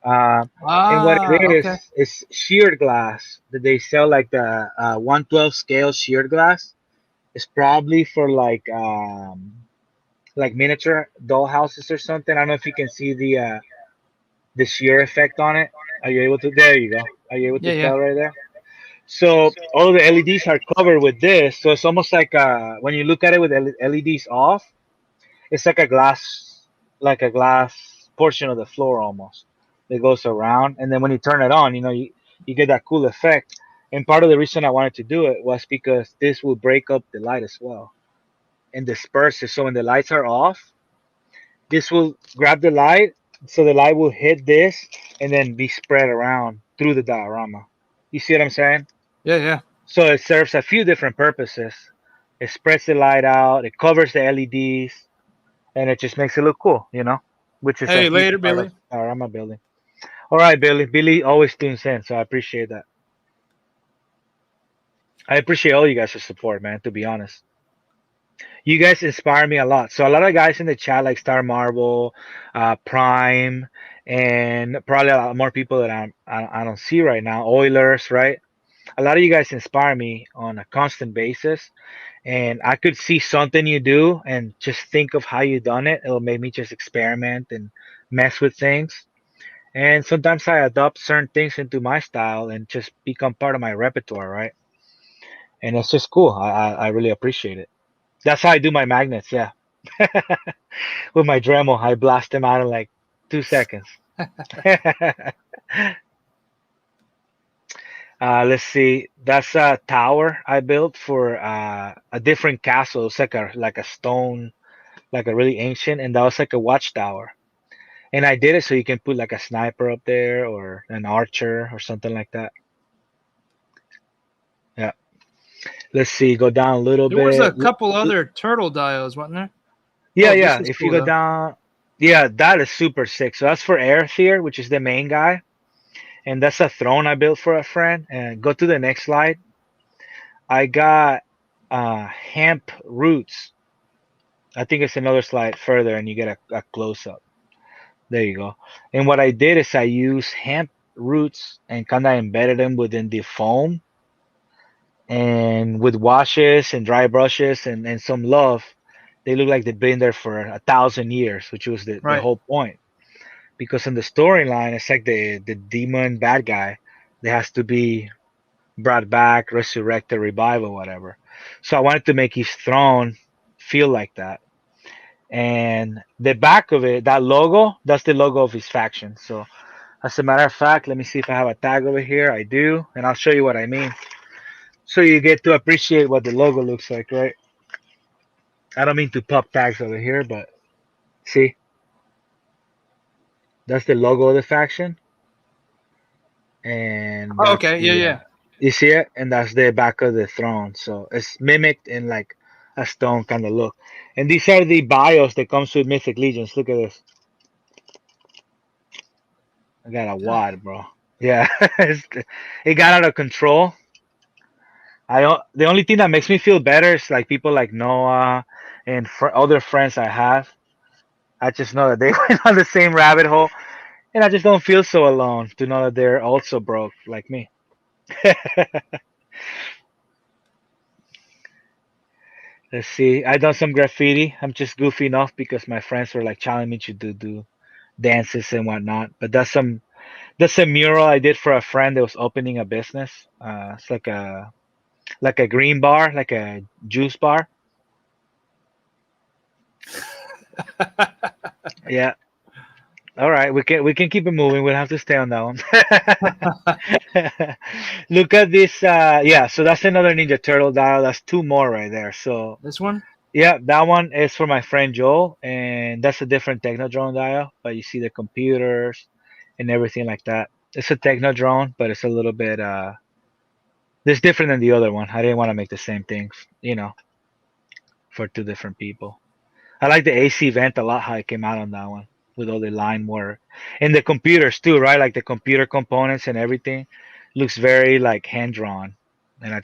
Uh, and what Ah, it okay. is sheared glass that they sell, like the 112 scale sheared glass. It's probably for like miniature doll houses or something. I don't know if you can see the shear effect on it. Are you able to? There you go. Are you able to Yeah, yeah. tell right there? So all the LEDs are covered with this. So it's almost like when you look at it with LEDs off, it's like a glass portion of the floor almost that goes around. And then when you turn it on, you get that cool effect. And part of the reason I wanted to do it was because this will break up the light as well and disperse it. So when the lights are off, this will grab the light, so the light will hit this and then be spread around through the diorama. You see what I'm saying? Yeah, yeah. So it serves a few different purposes. It spreads the light out, it covers the LEDs, and it just makes it look cool, which is a Hey, huge later, part of Billy. diorama building. All right, Billy. Billy always tunes in, so I appreciate that. I appreciate all you guys' support, man, to be honest. You guys inspire me a lot. So a lot of guys in the chat like Star Marble, Prime, and probably a lot more people that I don't see right now. Oilers, right? A lot of you guys inspire me on a constant basis, and I could see something you do and just think of how you done it. It'll make me just experiment and mess with things. And sometimes I adopt certain things into my style and just become part of my repertoire, right? And it's just cool. I really appreciate it. That's how I do my magnets, yeah. With my Dremel, I blast them out in like 2 seconds. Let's see. That's a tower I built for a different castle. It's like a stone, like a really ancient, and that was like a watchtower. And I did it so you can put like a sniper up there or an archer or something like that. Yeah. Let's see. Go down a little There was a bit. couple other turtle dials, wasn't there? Yeah, Oh, this yeah. is If you cool go though. down, yeah, that is super sick. So that's for Aether, which is the main guy, and that's a throne I built for a friend. And go to the next slide. I got hemp roots. I think it's another slide further, and you get a close up. There you go. And what I did is I used hemp roots and kind of embedded them within the foam, and with washes and dry brushes and some love, they look like they've been there for 1,000 years, which was the Right. whole point. Because in the storyline, it's like the demon bad guy that has to be brought back, resurrected, revived, or whatever. So I wanted to make his throne feel like that. And the back of it, that logo, that's the logo of his faction. So as a matter of fact, let me see if I have a tag over here. I do, and I'll show you what I mean. So you get to appreciate what the logo looks like, right? I don't mean to pop tags over here, but see, that's the logo of the faction, and Oh, that's okay. Yeah, the yeah. you see it, and that's the back of the throne. So it's mimicked in like a stone kind of look. And these are the bios that comes with Mythic Legions. Look at this. I got a wad, bro. Yeah, it got out of control. The only thing that makes me feel better is like people like Noah and other friends I have. I just know that they went on the same rabbit hole, and I just don't feel so alone to know that they're also broke like me. Let's see. I done some graffiti. I'm just goofing off because my friends were like challenging me to do dances and whatnot. But that's a mural I did for a friend that was opening a business. It's like a green bar, like a juice bar. Yeah. All right, we can keep it moving. We'll have to stay on that one. Look at this. Yeah, so that's another Ninja Turtle dial. That's two more right there. So This one. yeah, that one is for my friend Joel, and that's a different Technodrome dial. But you see the computers and everything like that. It's a Technodrome, but it's a little bit it's different than the other one. I didn't want to make the same things, for two different people. I like the AC vent a lot, how it came out on that one with all the line work. And the computers too, right? Like the computer components and everything looks very like hand drawn. And I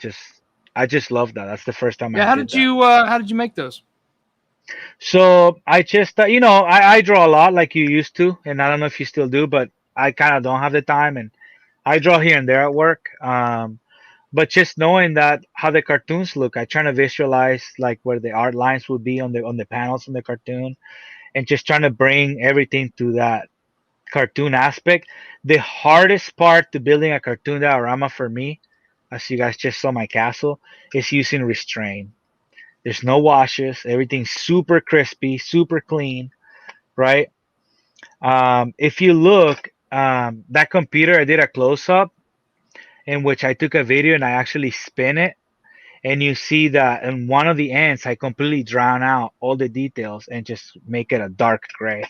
just love that. That's the first time Yeah. I did that. How did you make those? So I just, I draw a lot like you used to, and I don't know if you still do, but I kind of don't have the time, and I draw here and there at work. But just knowing that how the cartoons look, I try to visualize like where the art lines would be on the panels in the cartoon, and just trying to bring everything to that cartoon aspect. The hardest part to building a cartoon diorama for me, as you guys just saw my castle, is using restraint. There's no washes, everything's super crispy, super clean, right? If you look, that computer, I did a close up in which I took a video and I actually spin it. And you see that in one of the ends, I completely drown out all the details and just make it a dark gray.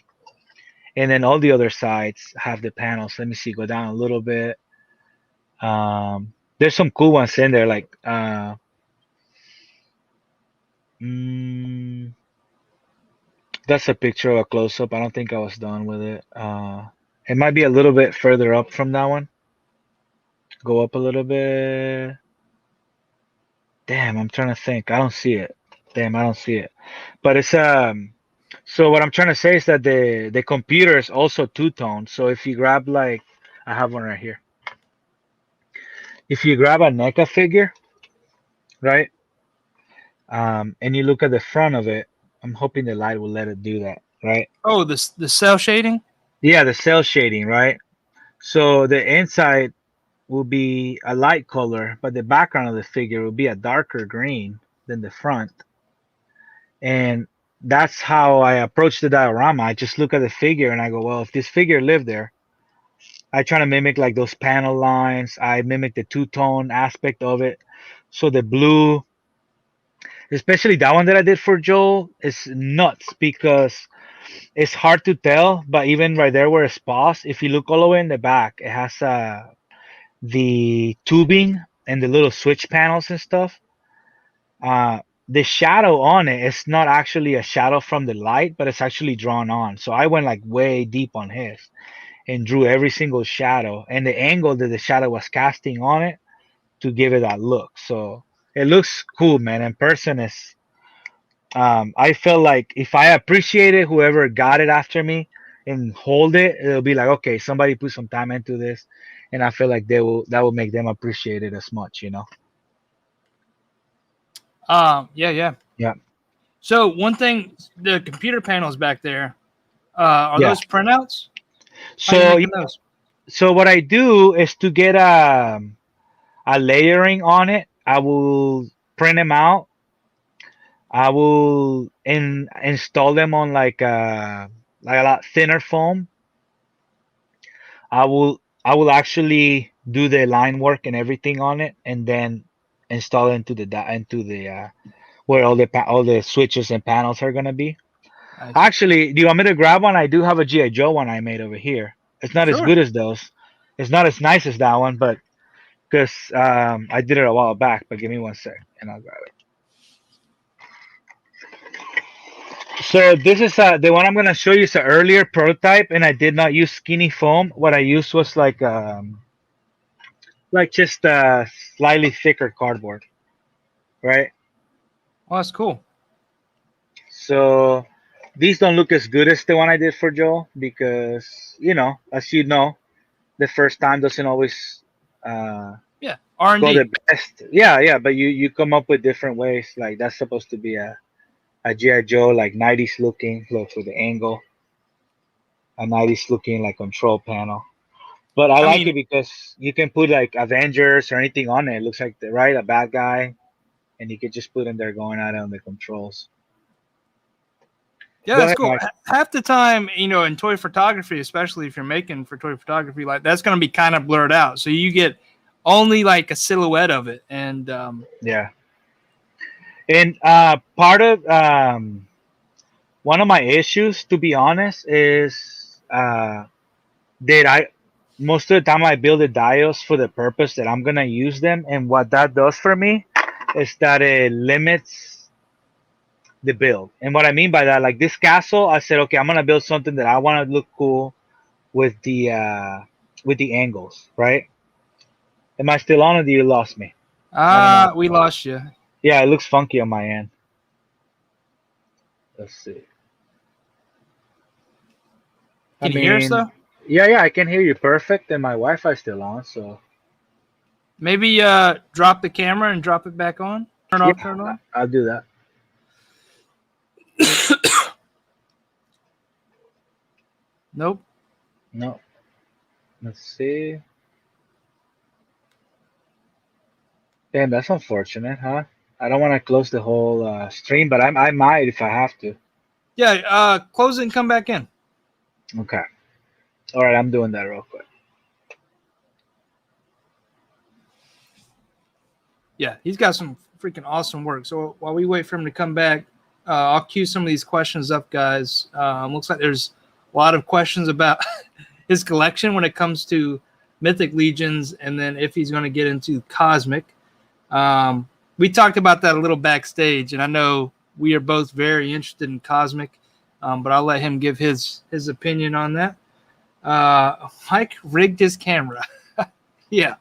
And then all the other sides have the panels. Let me see, go down a little bit. There's some cool ones in there, like mm, that's a picture of a close up. I don't think I was done with it. It might be a little bit further up from that one. Go up a little bit. Damn, I'm trying to think. I don't see it. Damn, I don't see it. But it's so what I'm trying to say is that the computer is also two-tone. So if you grab like I have one right here. If you grab a NECA figure, right? And you look at the front of it, I'm hoping the light will let it do that, right? Oh, the cell shading. Yeah, the cell shading, right? So the inside will be a light color, but the background of the figure will be a darker green than the front. And that's how I approach the diorama. I just look at the figure and I go, well, if this figure lived there, I try to mimic like those panel lines. I mimic the two-tone aspect of it. So the blue, especially that one that I did for Joel, is nuts because it's hard to tell. But even right there where it's paused, if you look all the way in the back, it has the tubing and the little switch panels and stuff. The shadow on it is not actually a shadow from the light, but it's actually drawn on. So I went like way deep on his and drew every single shadow and the angle that the shadow was casting on it to give it that look. So it looks cool, man. In person, is I feel like if I appreciated whoever got it after me and hold it, it'll be like, okay, somebody put some time into this, and I feel like that will make them appreciate it as much. Yeah, yeah. Yeah, So one thing, the computer panels back there, are yeah. those printouts? How are you So making yeah, those? so what I do is to get a layering on it. I will print them out. I will install them on like a lot thinner foam. I will actually do the line work and everything on it, and then install it into the where all the switches and panels are gonna be. I see. Actually, do you want me to grab one? I do have a GI Joe one I made over here. It's not as Sure. good as those. It's not as nice as that one, but because I did it a while back. But give me one sec, and I'll grab it. So this is the one I'm gonna show you. Is an earlier prototype, and I did not use skinny foam. What I used was like just slightly thicker cardboard, right? Oh, that's cool. So these don't look as good as the one I did for Joel because as you know, the first time doesn't always Yeah, R and go D. the best. Yeah, yeah, but you come up with different ways. Like that's supposed to be a GI Joe like 90s looking, look for the angle, a 90s looking like control panel. But I I like mean, it because you can put like Avengers or anything on it. It looks like a bad guy, and you can just put in there going at it on the controls. yeah, Go that's ahead, cool. Mike. Half the time, in toy photography, especially if you're making for toy photography, like that's going to be kind of blurred out, so you get only like a silhouette of it. And Yeah, and part of one of my issues, to be honest, is that I most of the time I build the diodes for the purpose that I'm gonna use them, and what that does for me is that it limits the build. And what I mean by that, like this castle, I said, okay, I'm gonna build something that I want to look cool with the angles, right? Am I still on, or do you lost me? I don't know. we lost you. Yeah, it looks funky on my end. Let's see. I Can you hear us mean, though? yeah, I can hear you perfect, and my Wi-Fi's still on, so Maybe drop the camera and drop it back on. Turn yeah, off, turn on. I'll do that. Nope. No, let's see. Damn, that's unfortunate, huh? I don't want to close the whole stream, but I might if I have to. Yeah, close it and come back in. Okay. All right, I'm doing that real quick. Yeah, he's got some freaking awesome work. So while we wait for him to come back, I'll cue some of these questions up, guys. Looks like there's a lot of questions about his collection when it comes to Mythic Legions, and then if he's going to get into Cosmic. We talked about that a little backstage, and I know we are both very interested in Cosmic, but I'll let him give his opinion on that. Mike rigged his camera. Yeah.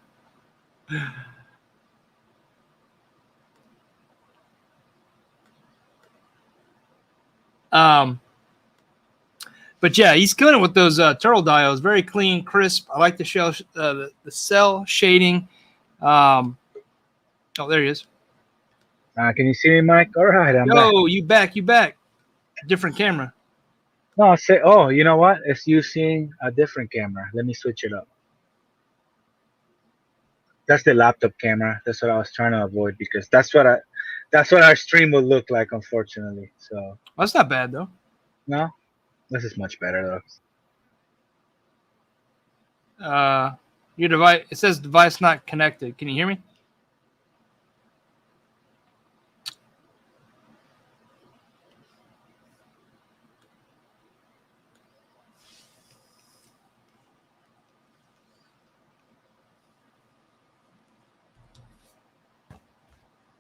But yeah, he's killing it with those turtle diodes. Very clean, crisp. I like the shell, the cell shading. Oh, there he is. Can you see me, Mike? All right, I'm back. Yo, you back. Different camera. No, I'll say. Oh, you know what? It's using a different camera. Let me switch it up. That's the laptop camera. That's what I was trying to avoid because that's what our stream will look like, unfortunately. So Well, that's not bad though. no, this is much better though. Your device. It says device not connected. Can you hear me?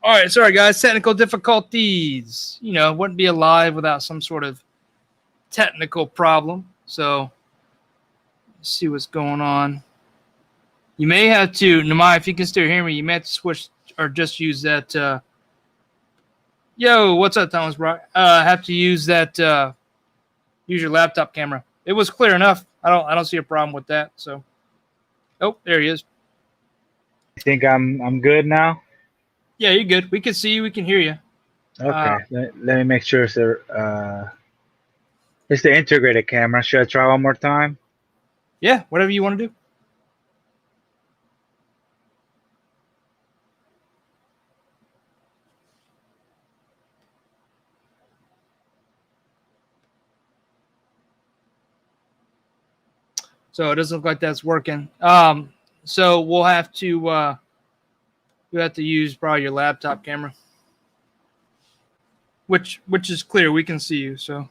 All right, sorry guys, technical difficulties. Wouldn't be alive without some sort of technical problem. So, let's see what's going on. You may have to, Nimai, if you can still hear me, you may have to switch or just use that. Yo, what's up, Thomas Brock? Have to use that. Use your laptop camera. It was clear enough. I don't see a problem with that. So, oh, there he is. I think I'm good now. Yeah, you're good. We can see you. We can hear you. Okay, let me make sure it's the integrated camera. Should I try one more time? Yeah, whatever you want to do. So it doesn't look like that's working. So we'll have to you have to use probably your laptop camera. which is clear. We can see you. So.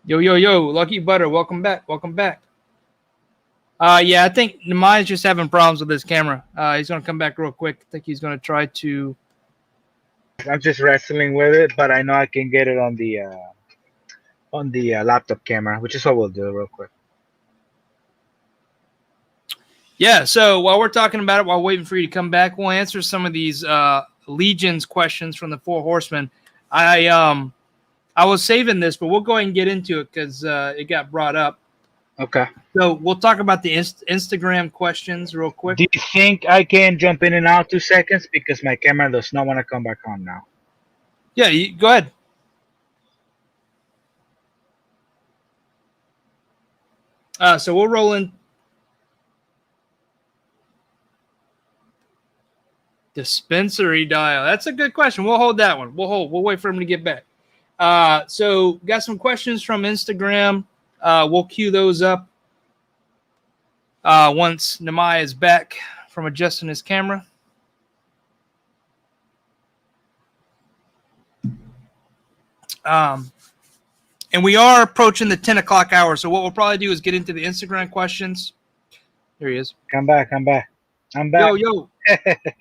Yo, yo, yo, Lucky Butter, welcome back. Welcome back. Yeah, I think Nimai's just having problems with his camera. He's going to come back real quick. I think he's going to try to. I'm just wrestling with it, but I know I can get it on the laptop camera, which is what we'll do real quick. Yeah, so while we're talking about it, while waiting for you to come back, we'll answer some of these Legions questions from the Four Horsemen. I was saving this, but we'll go ahead and get into it because it got brought up. Okay. So we'll talk about the Instagram questions real quick. Do you think I can jump in and out 2 seconds because my camera does not want to come back on now? Yeah, go ahead. So we'll roll in. Dispensary dial. That's a good question. We'll hold that one. We'll wait for him to get back. So got some questions from Instagram. We'll queue those up once Nimai is back from adjusting his camera. And we are approaching the 10 o'clock hour. So what we'll probably do is get into the Instagram questions. There he is. I'm back. I'm back. Yo.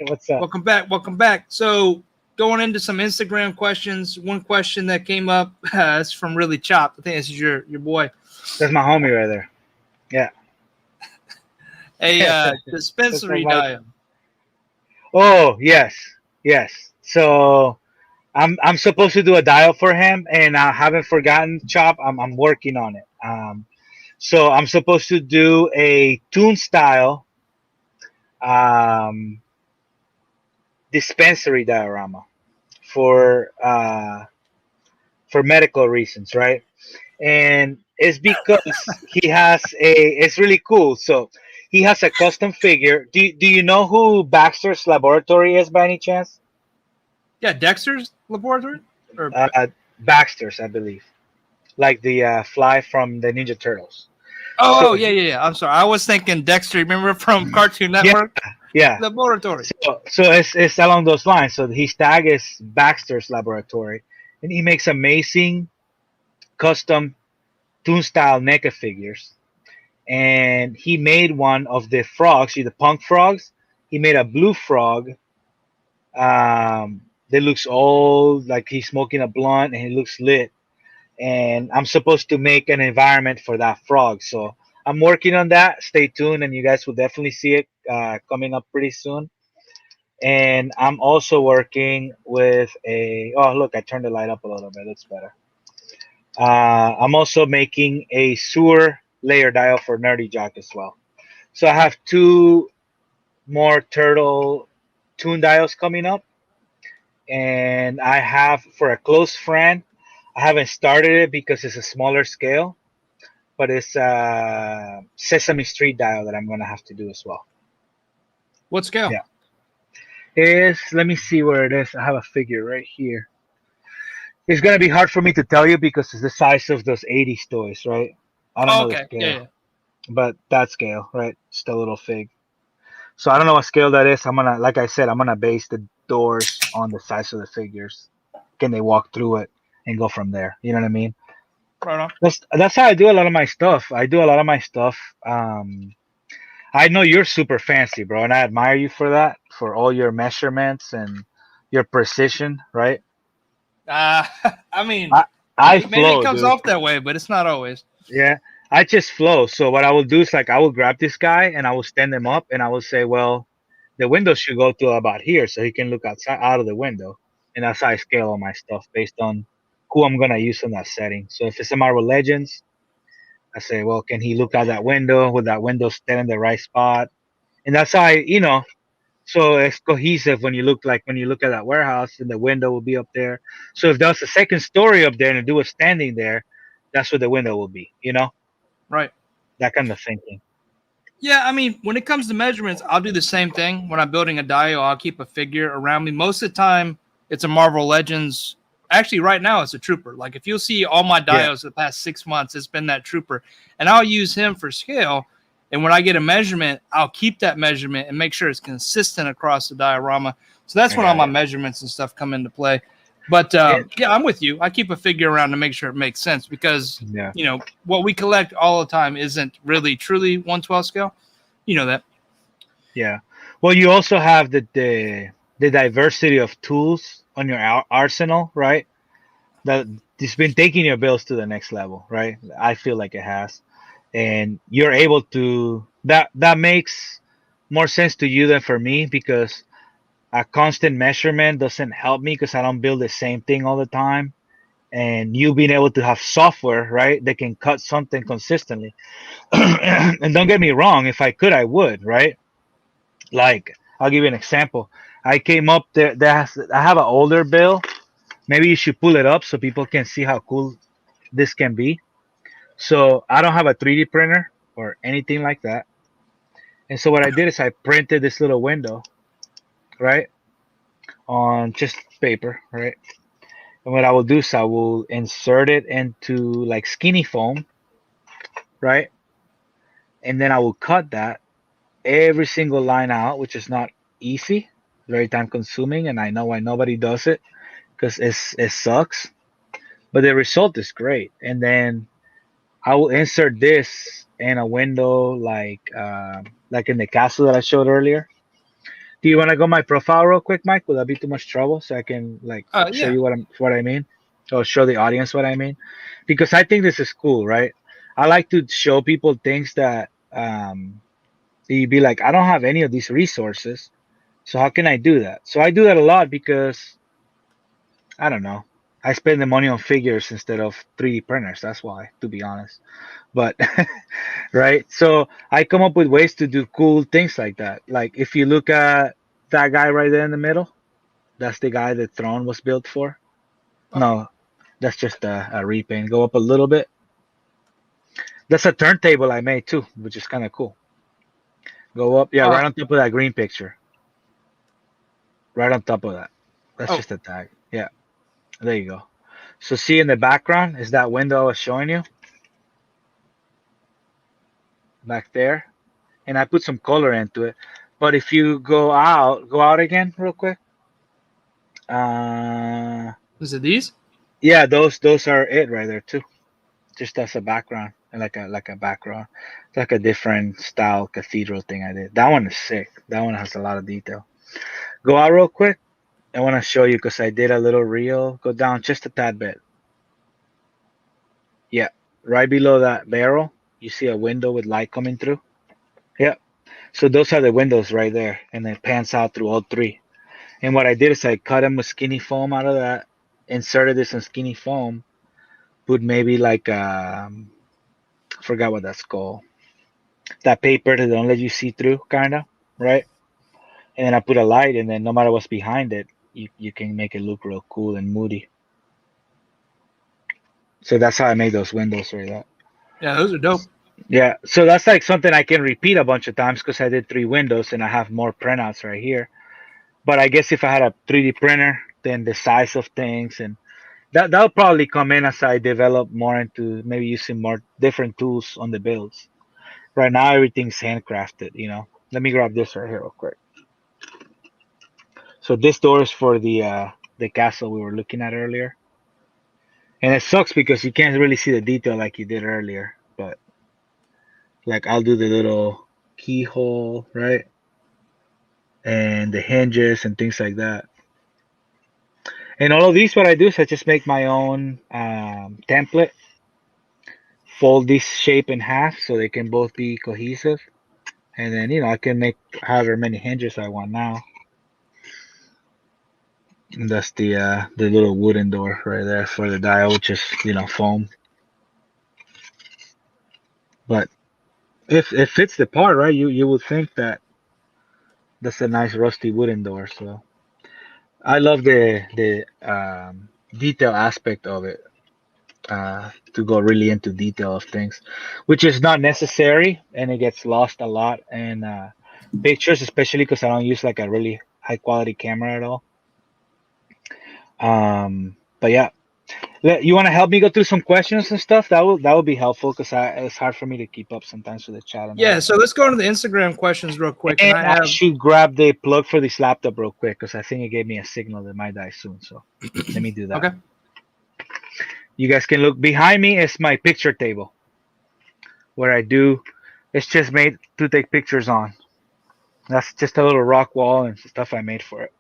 What's up? Welcome back. So going into some Instagram questions. One question that came up is from Really Chopped. I think this is your boy. That's my homie right there. Yeah. A dispensary dial. Oh, yes. So I'm supposed to do a dial for him, and I haven't forgotten, Chop. I'm working on it. So I'm supposed to do a tune style dispensary diorama for medical reasons, right? And it's because he has it's really cool. So he has a custom figure. Do you know who Baxter's Laboratory is by any chance? Yeah, Dexter's Laboratory? Or Baxter's, I believe. Like the fly from the Ninja Turtles. Oh, yeah. I'm sorry. I was thinking Dexter. Remember from Cartoon Network? Yeah. Laboratory. So it's along those lines. So his tag is Baxter's Laboratory. And he makes amazing custom toon style NECA figures. And he made one of the frogs, the punk frogs. He made a blue frog that looks old, like he's smoking a blunt, and he looks lit. And I'm supposed to make an environment for that frog. So I'm working on that. Stay tuned, and you guys will definitely see it coming up pretty soon. And I'm also working with oh, look, I turned the light up a little bit. It's better. I'm also making a sewer layer dial for Nerdy Jock as well. So I have 2 more turtle tune dials coming up. And I have, for a close friend, I haven't started it because it's a smaller scale, but it's a Sesame Street dial that I'm going to have to do as well. What scale? Yeah. Let me see where it is. I have a figure right here. It's going to be hard for me to tell you because it's the size of those 80s toys, right? I don't know the scale. Yeah. But that scale, right? Just a little fig. So I don't know what scale that is. Like I said, I'm going to base the doors on the size of the figures. Can they walk through it and go from there? You know what I mean? Right on. That's how I do a lot of my stuff. I know you're super fancy, bro, and I admire you for that, for all your measurements and your precision, right? I mean, maybe flow, it comes dude. off that way, but it's not always. Yeah, I just flow. So what I will do is I will grab this guy and I will stand him up and I will say, well, the window should go to about here so he can look out of the window. And that's how I scale all my stuff based on who I'm going to use in that setting. So if it's a Marvel Legends, I say, well, can he look out that window? With that window stand in the right spot? And that's how so it's cohesive when you look at that warehouse and the window will be up there. So if there's a second story up there and the dude was standing there, that's where the window will be, Right. That kind of thinking. Yeah, I mean, when it comes to measurements, I'll do the same thing. When I'm building a dial, I'll keep a figure around me. Most of the time, it's a Marvel Legends. Actually, right now it's a Trooper. Like if you'll see all my dios the past 6 months, it's been that Trooper, and I'll use him for scale. And when I get a measurement, I'll keep that measurement and make sure it's consistent across the diorama. So that's when all my measurements and stuff come into play. But yeah, I'm with you. I keep a figure around to make sure it makes sense because you know what we collect all the time isn't really truly 1/12 scale. You know that. Yeah. Well, you also have the diversity of tools on your arsenal, right? That it's been taking your bills to the next level, right? I feel like it has, and you're able to that makes more sense to you than for me because a constant measurement doesn't help me because I don't build the same thing all the time. And you being able to have software, right, that can cut something consistently. And don't get me wrong, if I could, I would, right? Like, I'll give you an example. I came up there. I have an older bill. Maybe you should pull it up so people can see how cool this can be. So I don't have a 3D printer or anything like that. And so what I did is I printed this little window, right, on just paper, right. And what I will do is I will insert it into like skinny foam, right, and then I will cut that every single line out, which is not easy, very time consuming, and I know why nobody does it because it sucks. But the result is great. And then I will insert this in a window like in the castle that I showed earlier. Do you want to go my profile real quick, Mike? Will that be too much trouble so I can like show Yeah. you what I mean, or show the audience what I mean? Because I think this is cool, right? I like to show people things that you'd be like, I don't have any of these resources, so how can I do that? So I do that a lot because I don't know. I spend the money on figures instead of 3D printers. That's why, to be honest. But right, so I come up with ways to do cool things like that. Like if you look at that guy right there in the middle, that's the guy the throne was built for. No, that's just a repaint. Go up a little bit. That's a turntable I made too, which is kind of cool. Go up, yeah, right on top of that green picture. Right on top of that. That's just a tag. Yeah, there you go. So see in the background is that window I was showing you back there, and I put some color into it. But if you go out again real quick. Is it these? Yeah, those are it right there too. Just as a background and like a background. It's like a different style cathedral thing I did. That one is sick. That one has a lot of detail. Go out real quick. I want to show you because I did a little reel. Go down just a tad bit. Yeah, right below that barrel, you see a window with light coming through. Yeah. So those are the windows right there, and it pans out through all three. And what I did is I cut them with skinny foam out of that, inserted this in skinny foam, put maybe like I forgot what that's called. That paper that don't let you see through, kinda, right? And then I put a light, and then no matter what's behind it, you can make it look real cool and moody. So that's how I made those windows right there. Yeah, those are dope. Yeah, so that's like something I can repeat a bunch of times because I did 3 windows and I have more printouts right here. But I guess if I had a 3D printer, then the size of things and that'll probably come in as I develop more into maybe using more different tools on the builds. Right now, everything's handcrafted, you know. Let me grab this right here real quick. So this door is for the castle we were looking at earlier. And it sucks because you can't really see the detail like you did earlier. But like I'll do the little keyhole, right? And the hinges and things like that. And all of these, what I do is I just make my own template, fold this shape in half so they can both be cohesive. And then, you know, I can make however many hinges I want now. And that's the little wooden door right there for the dial, which is, you know, foam. But if it fits the part, right, you would think that that's a nice rusty wooden door. So I love the detail aspect of it. To go really into detail of things, which is not necessary, and it gets lost a lot in pictures, especially because I don't use like a really high quality camera at all. But yeah, you want to help me go through some questions and stuff? That will be helpful because it's hard for me to keep up sometimes with the chat and Yeah, all. so let's go to the Instagram questions real quick. And And I I have should grab the plug for this laptop real quick because I think it gave me a signal that might die soon. So let me do that. okay. You guys can look behind me. Is my picture table where I do. It's just made to take pictures on. That's just a little rock wall and stuff I made for it.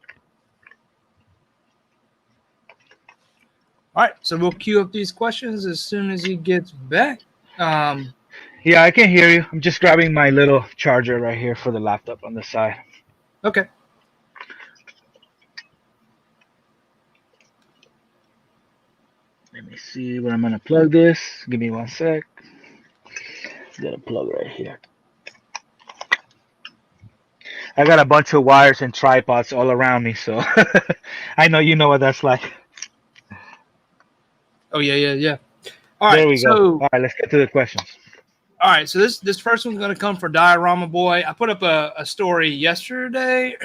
All right, so we'll queue up these questions as soon as he gets back. Yeah, I can hear you. I'm just grabbing my little charger right here for the laptop on the side. Okay. Let me see where I'm gonna plug this. Give me 1 sec. Got a plug right here. I got a bunch of wires and tripods all around me, so I know you know what that's like. Oh yeah. All There right, we go. so All right, let's get to the questions. all right, so this first one's going to come for Diorama Boy. I put up a story yesterday,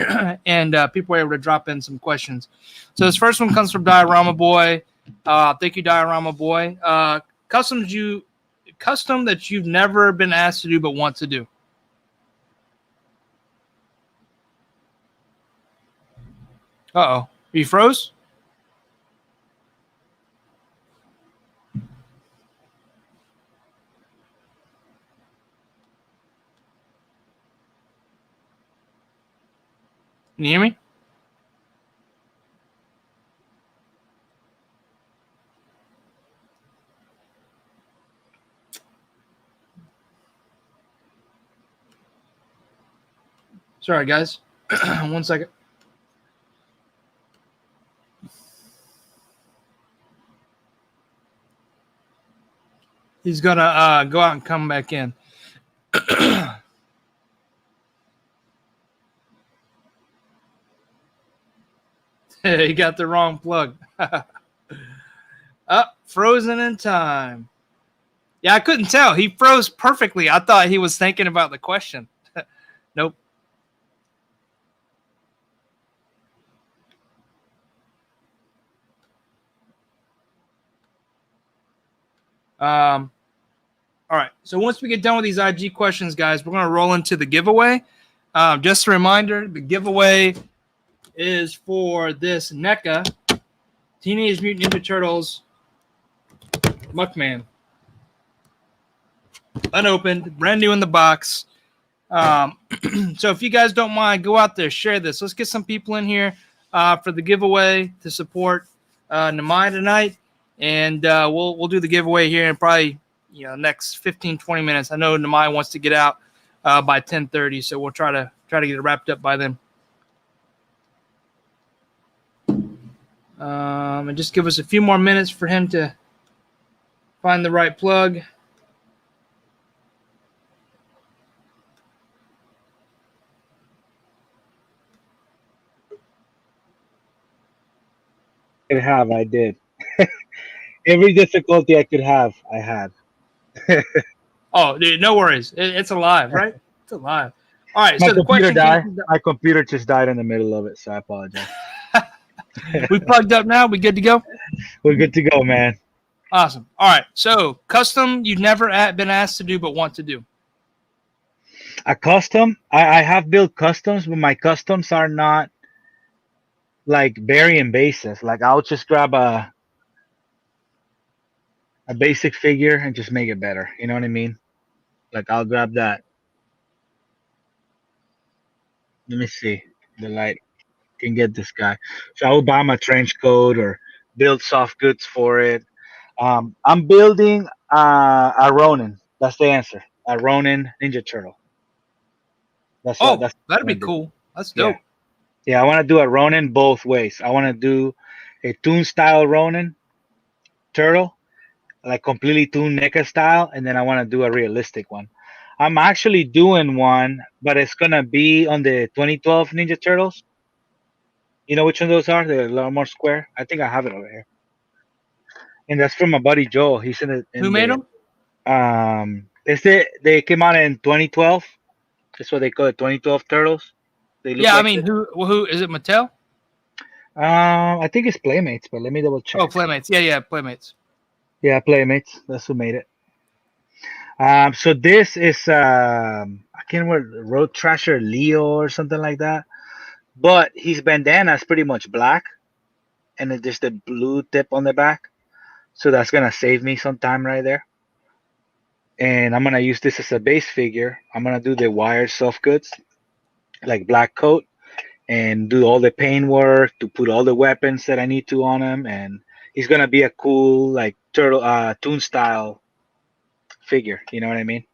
and people were able to drop in some questions. So this first one comes from Diorama Boy. Thank you, Diorama Boy. Custom that you've never been asked to do but want to do. Uh-oh. You froze? Can you hear me? Sorry, guys. 1 second. He's going to go out and come back in. He got the wrong plug. Frozen in time. Yeah, I couldn't tell. He froze perfectly. I thought he was thinking about the question. Nope. All right. So once we get done with these IG questions, guys, we're going to roll into the giveaway. Just a reminder, the giveaway is for this NECA Teenage Mutant Ninja Turtles Muckman. Unopened, brand new in the box. So if you guys don't mind, go out there, share this. Let's get some people in here for the giveaway to support Nimai tonight. And we'll do the giveaway here in probably next 15, 20 minutes. I know Nimai wants to get out by 10:30, so we'll try to get it wrapped up by then. And just give us a few more minutes for him to find the right plug. I did. Every difficulty I could have, I had. Oh, dude, no worries. It's alive, right? It's alive. All right. My So the computer question died. came. My computer just died in the middle of it, so I apologize. We plugged up now. We good to go? We're good to go, man. Awesome. All right. So custom you've never been asked to do but want to do. A custom, I have built customs, but my customs are not like varying basis. Like I'll just grab a basic figure and just make it better. You know what I mean? Like I'll grab that. Let me see. The light can get this guy. So I will buy my trench coat or build soft goods for it. I'm building a Ronin. That's the answer. A Ronin Ninja Turtle. That's what. Oh, That's what that'd I'm be gonna do. cool. That's Yeah. dope. Yeah, I want to do a Ronin both ways. I want to do a toon style Ronin turtle, like completely toon NECA style, and then I want to do a realistic one. I'm actually doing one, but it's gonna be on the 2012 Ninja Turtles. You know which one those are? They're a lot more square. I think I have it over here, and that's from my buddy Joel. He's in the Who made them? they came out in 2012. That's what they call it, 2012 Turtles. They look Yeah, I like mean, this. who is it? Mattel? I think it's Playmates, but let me double Oh, check. Playmates. Yeah, Playmates. Yeah, Playmates. That's who made it. So this is I can't remember, Road Trasher Leo or something like that. But his bandana is pretty much black, and then there's the blue tip on the back. So that's gonna save me some time right there. And I'm gonna use this as a base figure. I'm gonna do the wired soft goods, like black coat, and do all the paint work to put all the weapons that I need to on him. And he's gonna be a cool like turtle toon style figure. You know what I mean?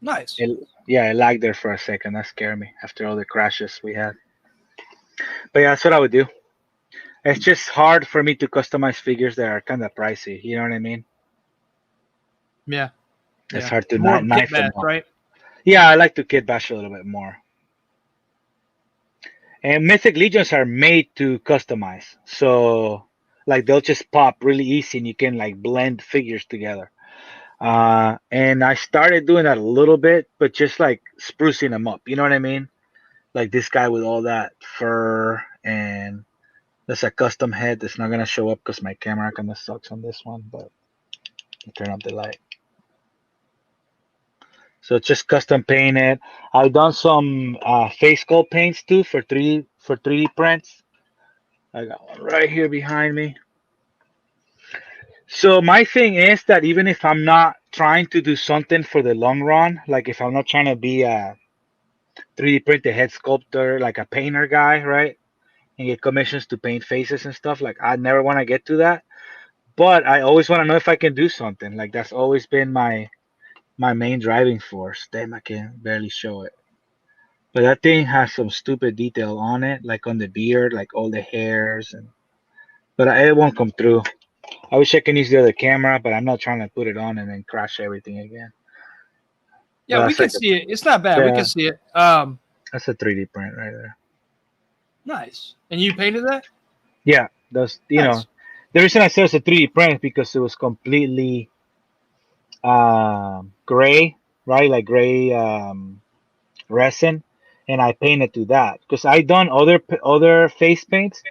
Nice. Yeah, I lagged there for a second. That scared me after all the crashes we had. But yeah, that's what I would do. It's just hard for me to customize figures that are kind of pricey. You know what I mean? Yeah. It's Yeah. hard to More of a kit knife them bash, up. right? Yeah, I like to kit bash a little bit more. And Mythic Legions are made to customize. So like they'll just pop really easy and you can like blend figures together. And I started doing that a little bit, but just like sprucing them up. You know what I mean? Like this guy with all that fur, and that's a custom head that's not gonna show up because my camera kind of sucks on this one. But I'll turn up the light. So it's just custom painted. I've done some face sculpt paints too for 3D prints. I got one right here behind me. So my thing is that even if I'm not trying to do something for the long run, like if I'm not trying to be a 3D printed head sculptor, like a painter guy, right? And get commissions to paint faces and stuff, like I never want to get to that. But I always want to know if I can do something. Like that's always been my main driving force. Damn, I can barely show it. But that thing has some stupid detail on it, like on the beard, like all the hairs, and but it won't come through. I wish I can use the other camera, but I'm not trying to put it on and then crash everything again. Yeah, But we can see it. It's not bad. We can see it. that's a 3D print right there. Nice. And you painted that? Yeah, that's Nice. the reason I said it's a 3D print is because it was completely gray, right? Like gray resin, and I painted to that because I done other face paints,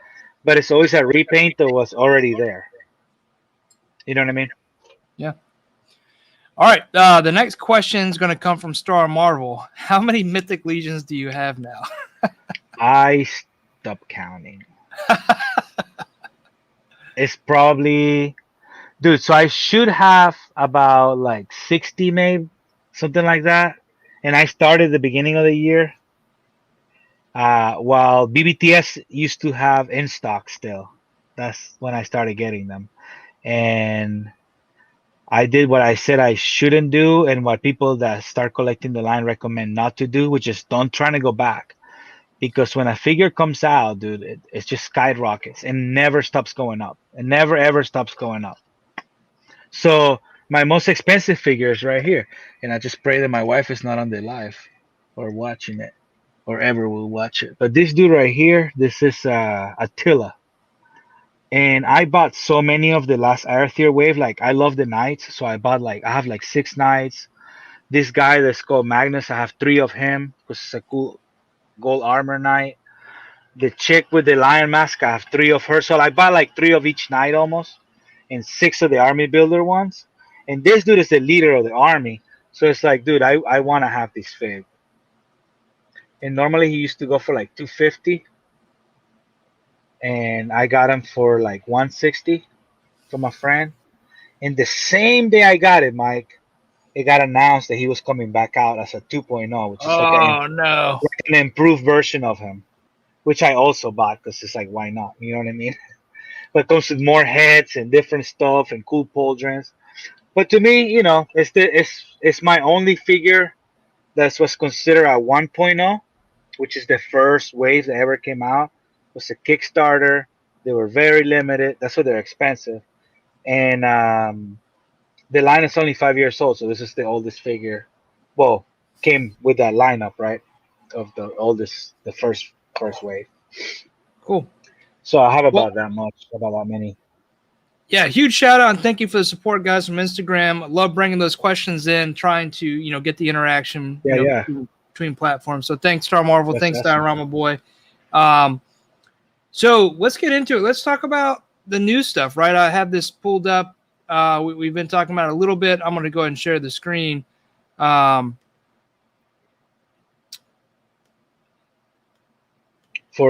but it's always a repaint that was already there. You know what I mean? Yeah. All right. The next question is going to come from Star Marvel. How many Mythic Legions do you have now? I stopped counting. It's probably, dude. So I should have about like 60, maybe something like that. And I started the beginning of the year, while BBTS used to have in stock still. That's when I started getting them, and I did what I said I shouldn't do, and what people that start collecting the line recommend not to do, which is don't try to go back. Because when a figure comes out, dude, it just skyrockets and never stops going up. It never ever stops going up. So my most expensive figure is right here, and I just pray that my wife is not on the live or watching it or ever will watch it. But this dude right here, this is Attila, and I bought so many of the last Aether wave. Like I love the knights, so I have like 6 knights. This guy that's called Magnus, I have 3 of him because it's a cool gold armor knight. The chick with the lion mask, I have 3 of her. So I bought like 3 of each knight almost, and 6 of the army builder ones. And this dude is the leader of the army. So it's like, dude, I want to have this fig. And normally he used to go for like 250, and I got him for like 160 from a friend. And the same day I got it, Mike, it got announced that he was coming back out as a 2.0, which is like Oh, no. an improved version of him, which I also bought because it's like, why not? You know what I mean? But it comes with more heads and different stuff and cool pauldrons. But to me, it's my only figure that was considered a 1.0, which is the first wave that ever came out. It was a Kickstarter. They were very limited. That's why they're expensive. And the line is only 5 years old, so this is the oldest figure. Well, came with that lineup, right? Of the oldest, the first wave. Cool. So I have Well, about that many. yeah, huge shout out and thank you for the support, guys, from Instagram. I love bringing those questions in, trying to, get the interaction, Yeah. between platforms. So thanks, Star Marvel. That's Thanks, awesome. Diorama Boy. Um, So let's get into it. Let's talk about the new stuff, right? I have this pulled up. We've been talking about it a little bit. I'm going to go ahead and share the screen. For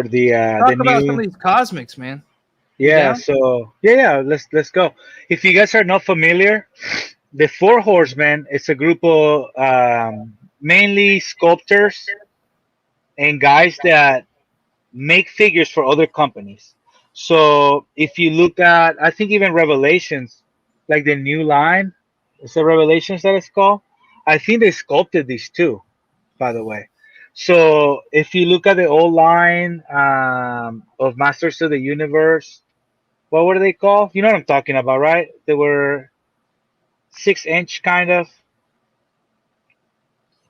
the Talk about some new. of these cosmics, man. You Yeah, down? so yeah, let's go. If you guys are not familiar, the Four Horsemen is a group of mainly sculptors and guys that make figures for other companies. So if you look at, I think even Revelations, like the new line, it's a Revelations that it's called. I think they sculpted these too, by the way. So if you look at the old line of Masters of the Universe, what were they called? You know what I'm talking about, right? They were 6 inch kind of.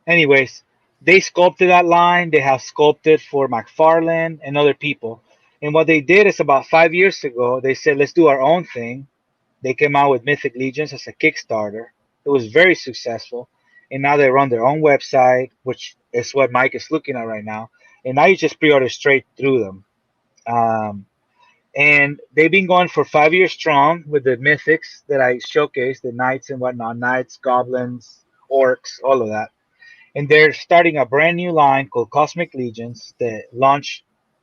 Anyways, they sculpted that line. They have sculpted for McFarlane and other people. And what they did is about 5 years ago, they said, let's do our own thing. They came out with Mythic Legions as a Kickstarter. It was very successful. And now they run their own website, which is what Mike is looking at right now. And now you just pre order straight through them. Um, and they've been going for 5 years strong with the mythics that I showcased, the knights and whatnot, knights, goblins, orcs, all of that. And they're starting a brand new line called Cosmic Legions that launched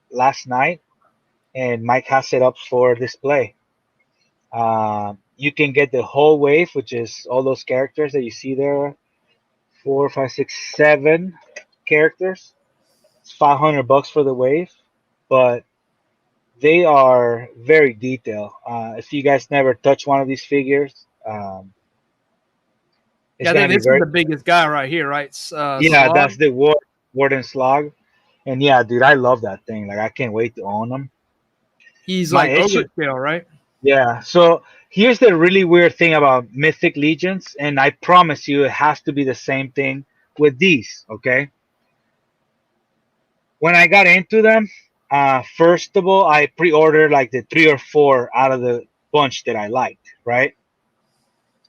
last night, and Mike has it up for display. You can get the whole wave, which is all those characters that you see there, 4, 5, 6, 7 characters. It's $500 for the wave, but they are very detailed. If you guys never touch one of these figures, it's Yeah, gonna be this is very. the biggest guy right here, right? Yeah, Slog. that's the Warden Slog, and yeah, dude, I love that thing. Like, I can't wait to own them. He's My like issue, overkill, right? yeah. So here's the really weird thing about Mythic Legions, and I promise you, it has to be the same thing with these. Okay, when I got into them, first of all, I pre-ordered like the 3 or 4 out of the bunch that I liked, right?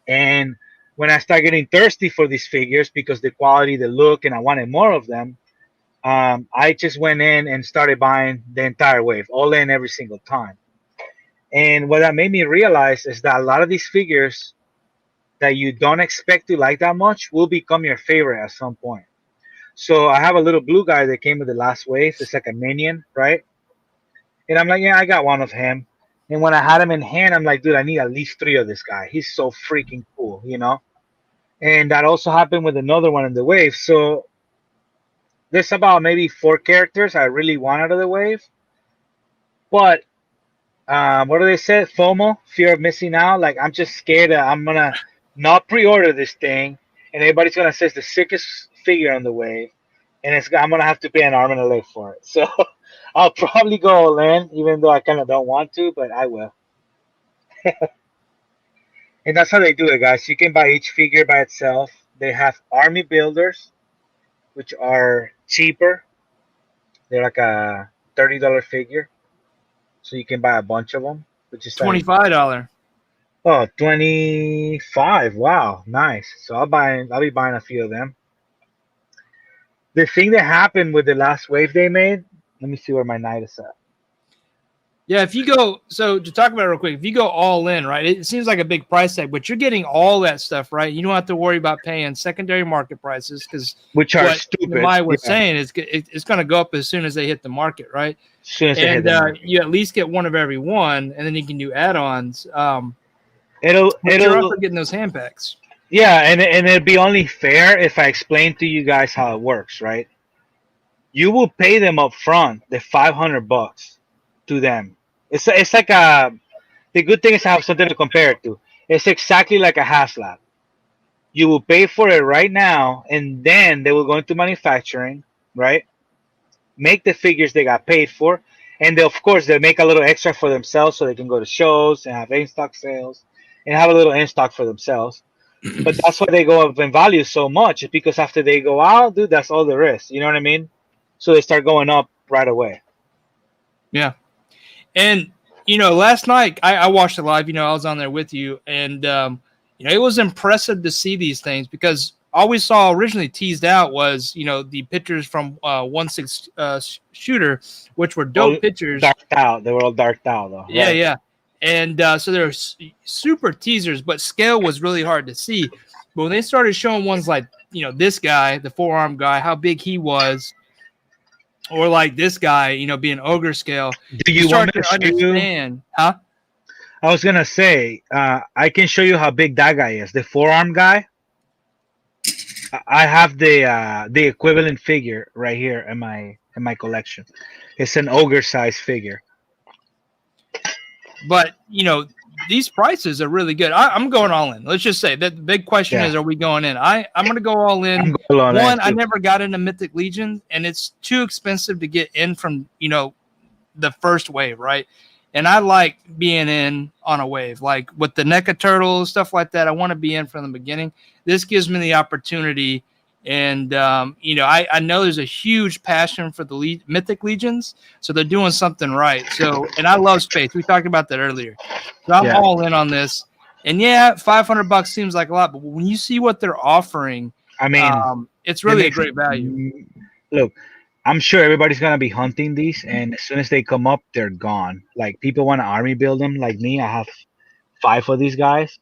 And when I started getting thirsty for these figures because the quality, the look, and I wanted more of them, I just went in and started buying the entire wave, all in every single time. And what that made me realize is that a lot of these figures that you don't expect to like that much will become your favorite at some point. So I have a little blue guy that came with the last wave. It's like a minion, right? And I'm like, yeah, I got one of him. And when I had him in hand, I'm like, dude, I need at least 3 of this guy. He's so freaking cool, you know? And that also happened with another one in the wave. So there's about maybe 4 characters I really want out of the wave. But what do they say? FOMO, fear of missing out. Like, I'm just scared that I'm gonna not pre-order this thing, and everybody's gonna say it's the sickest figure on the wave, and I'm gonna have to pay an arm and a leg for it. So I'll probably go all in, even though I kind of don't want to, but I will. And that's how they do it, guys. You can buy each figure by itself. They have army builders, which are cheaper. They're like a $30 figure, so you can buy a bunch of them, which is like, $25. oh, 25. Wow, nice. So I'll be buying a few of them. The thing that happened with the last wave they made, let me see where my knight is at. Yeah, if you go, so to talk about it real quick, if you go all in, right, it seems like a big price tag, but you're getting all that stuff, right? You don't have to worry about paying secondary market prices because Which are what stupid. Nimai was Yeah. saying is it's going to go up as soon as they hit the market, right? As soon as they hit And the market. you at least get one of every one, and then you can do add-ons. It'll But you're also getting those hand packs. yeah, and it'd be only fair if I explain to you guys how it works, right? You will pay them up front the $500 to them. It's like a the good thing is to have something to compare it to. It's exactly like a HasLab. You will pay for it right now, and then they will go into manufacturing, right? Make the figures they got paid for, and they, of course, they make a little extra for themselves so they can go to shows and have in stock sales and have a little in stock for themselves. But that's why they go up in value so much, is because after they go out, dude, that's all there is. You know what I mean? So they start going up right away. Yeah. And, last night I watched it live, I was on there with you, and, it was impressive to see these things because all we saw originally teased out was, you know, the pictures from 1/6 shooter, which were All dope pictures. darked out. They were all darked out though. Yeah, Right. yeah. And so they're super teasers, but scale was really hard to see. But when they started showing ones like, you know, this guy, the forearm guy, how big he was, or like this guy, you know, being ogre scale, Do you you want start me to to show you? understand, huh? I was gonna say, I can show you how big that guy is. The forearm guy. I have the equivalent figure right here in my collection. It's an ogre size figure. But you know, these prices are really good. I'm going all in. Let's just say that the big question Yeah, is, are we going in? I'm going to go all I'm in. going on that One, I too. never got into Mythic Legion, and it's too expensive to get in from, you know, the first wave, right? And I like being in on a wave, like with the NECA turtles, stuff like that. I want to be in from the beginning. This gives me the opportunity. And, you know, I know there's a huge passion for the Mythic Legions, so they're doing something right. So, and I love space. We talked about that earlier. So I'm Yeah, all in on this. And yeah, $500 seems like a lot, but when you see what they're offering, I mean, it's they really a make great value. look. I'm sure everybody's gonna be hunting these, and as soon as they come up, they're gone. Like people want to army build them. Like me, I have 5 of these guys,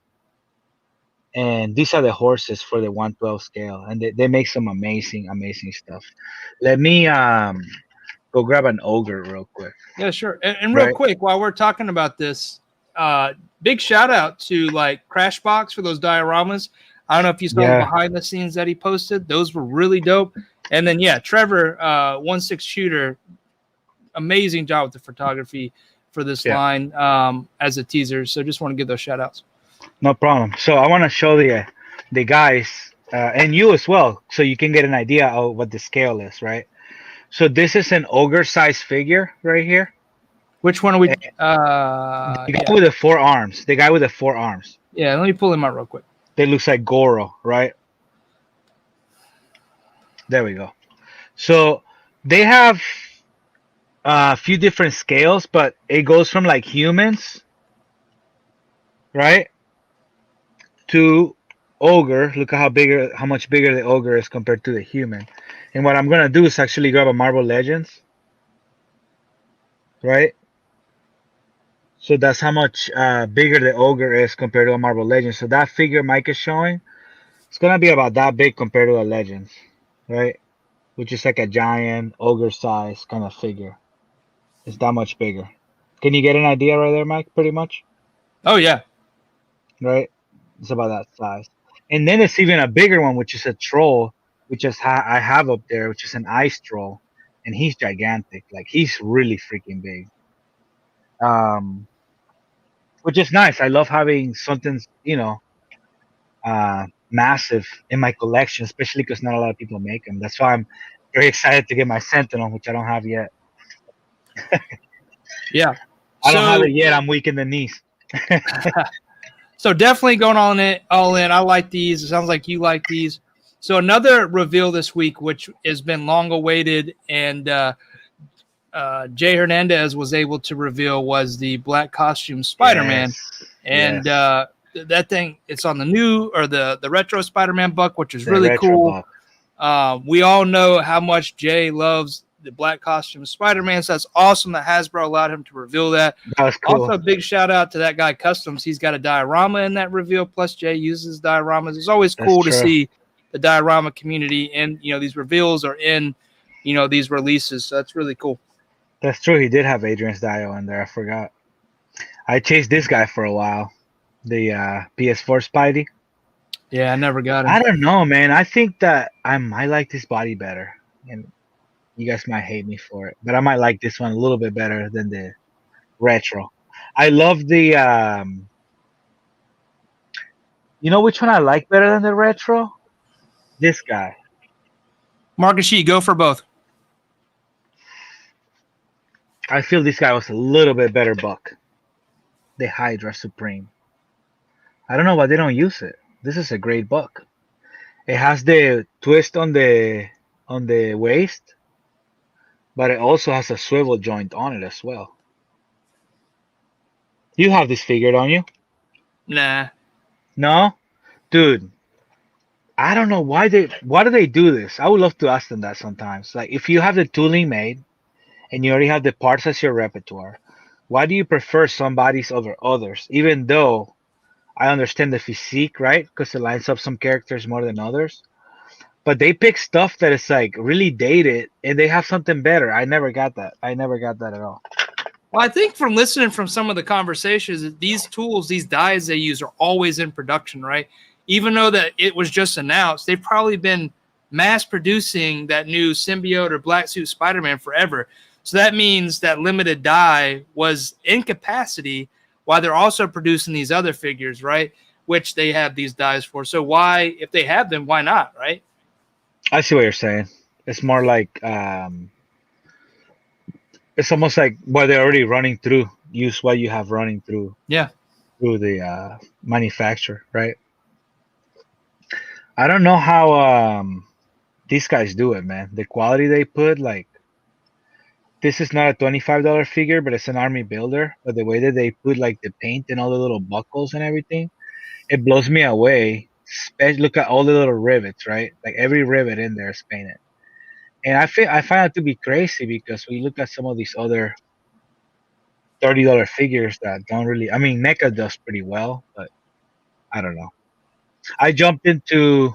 and these are the horses for the 112 scale, and they make some amazing stuff. Let me go grab an ogre real quick. Yeah, sure. And real Right? quick, while we're talking about this, big shout out to like Crashbox for those dioramas. I don't know if you saw the Yeah, behind the scenes that he posted; those were really dope. And then yeah, Trevor, 1/6 shooter, amazing job with the photography for this yeah, line as a teaser. So just want to give those shout outs. no problem. So I want to show the guys and you as well, so you can get an idea of what the scale is, right? So this is an ogre size figure right here. Which one are we? And the guy Yeah, with the 4 arms. The guy with the 4 arms. yeah. Let me pull him out real quick. That looks like Goro, right? There we go. So they have a few different scales, but it goes from like humans, right, to ogre. Look at how much bigger the ogre is compared to the human. And what I'm gonna do is actually grab a Marvel Legends, right? So that's how much bigger the ogre is compared to a Marvel Legends. So that figure Mike is showing, it's gonna be about that big compared to a Legends, right? Which is like a giant ogre size kind of figure. It's that much bigger. Can you get an idea right there, Mike? Pretty much, Oh yeah, right? It's about that size. And then it's even a bigger one, which is a troll, which is I have up there, which is an ice troll, and he's gigantic. Like he's really freaking big. Um, which is nice. I love having something, massive in my collection, especially because not a lot of people make them. That's why I'm very excited to get my Sentinel, which I don't have yet. yeah. I don't have So it yet. I'm weak in the knees. So definitely going on it, all in. I like these. It sounds like you like these. So another reveal this week, which has been long awaited, and Jay Hernandez was able to reveal, was the black costume Spider-Man, Yes, and yes. that thing, it's on the new or the retro Spider-Man buck, which is The really retro cool. buck. We all know how much Jay loves the black costume Spider-Man, so that's awesome that Hasbro allowed him to reveal that. That was cool. Also, a big shout out to that guy Customs. He's got a diorama in that reveal. Plus, Jay uses dioramas. It's always That's cool to true. see the diorama community, and these reveals are in these releases. So that's really cool. That's true. He did have Adrian's Dio in there. I forgot. I chased this guy for a while. The PS4 Spidey. Yeah, I never got him. I don't know, man. I think that I might like this body better, and you guys might hate me for it, but I might like this one a little bit better than the retro. I love the. You know which one I like better than the retro? This guy. Marcus Shee, go for both. I feel this guy was a little bit better buck. The Hydra Supreme. I don't know why they don't use it. This is a great buck. It has the twist on the waist, but it also has a swivel joint on it as well. You have this figure, don't you? Nah. No? Dude, I don't know why do they do this? I would love to ask them that sometimes. Like if you have the tooling made and you already have the parts as your repertoire, why do you prefer some bodies over others? Even though I understand the physique, right? Because it lines up some characters more than others. But they pick stuff that is like really dated and they have something better. I never got that. I never got that at all. Well, I think from listening from some of the conversations, these tools, these dyes they use are always in production, right? Even though that it was just announced, they've probably been mass producing that new symbiote or black suit Spider-Man forever. So that means that limited dye was in capacity while they're also producing these other figures, right? Which they have these dyes for. So why, if they have them, why not, right? I see what you're saying. It's more like it's almost like what they're already running through. Use what you have running through Yeah. the manufacturer, right? I don't know how these guys do it, man. The quality they put, like this is not a $25 figure, but it's an army builder. But the way that they put like the paint and all the little buckles and everything, it blows me away. Look at all the little rivets, right? Like every rivet in there is painted. And I find it to be crazy because we look at some of these other $30 figures that don't really. I mean, NECA does pretty well, but I don't know. I jumped into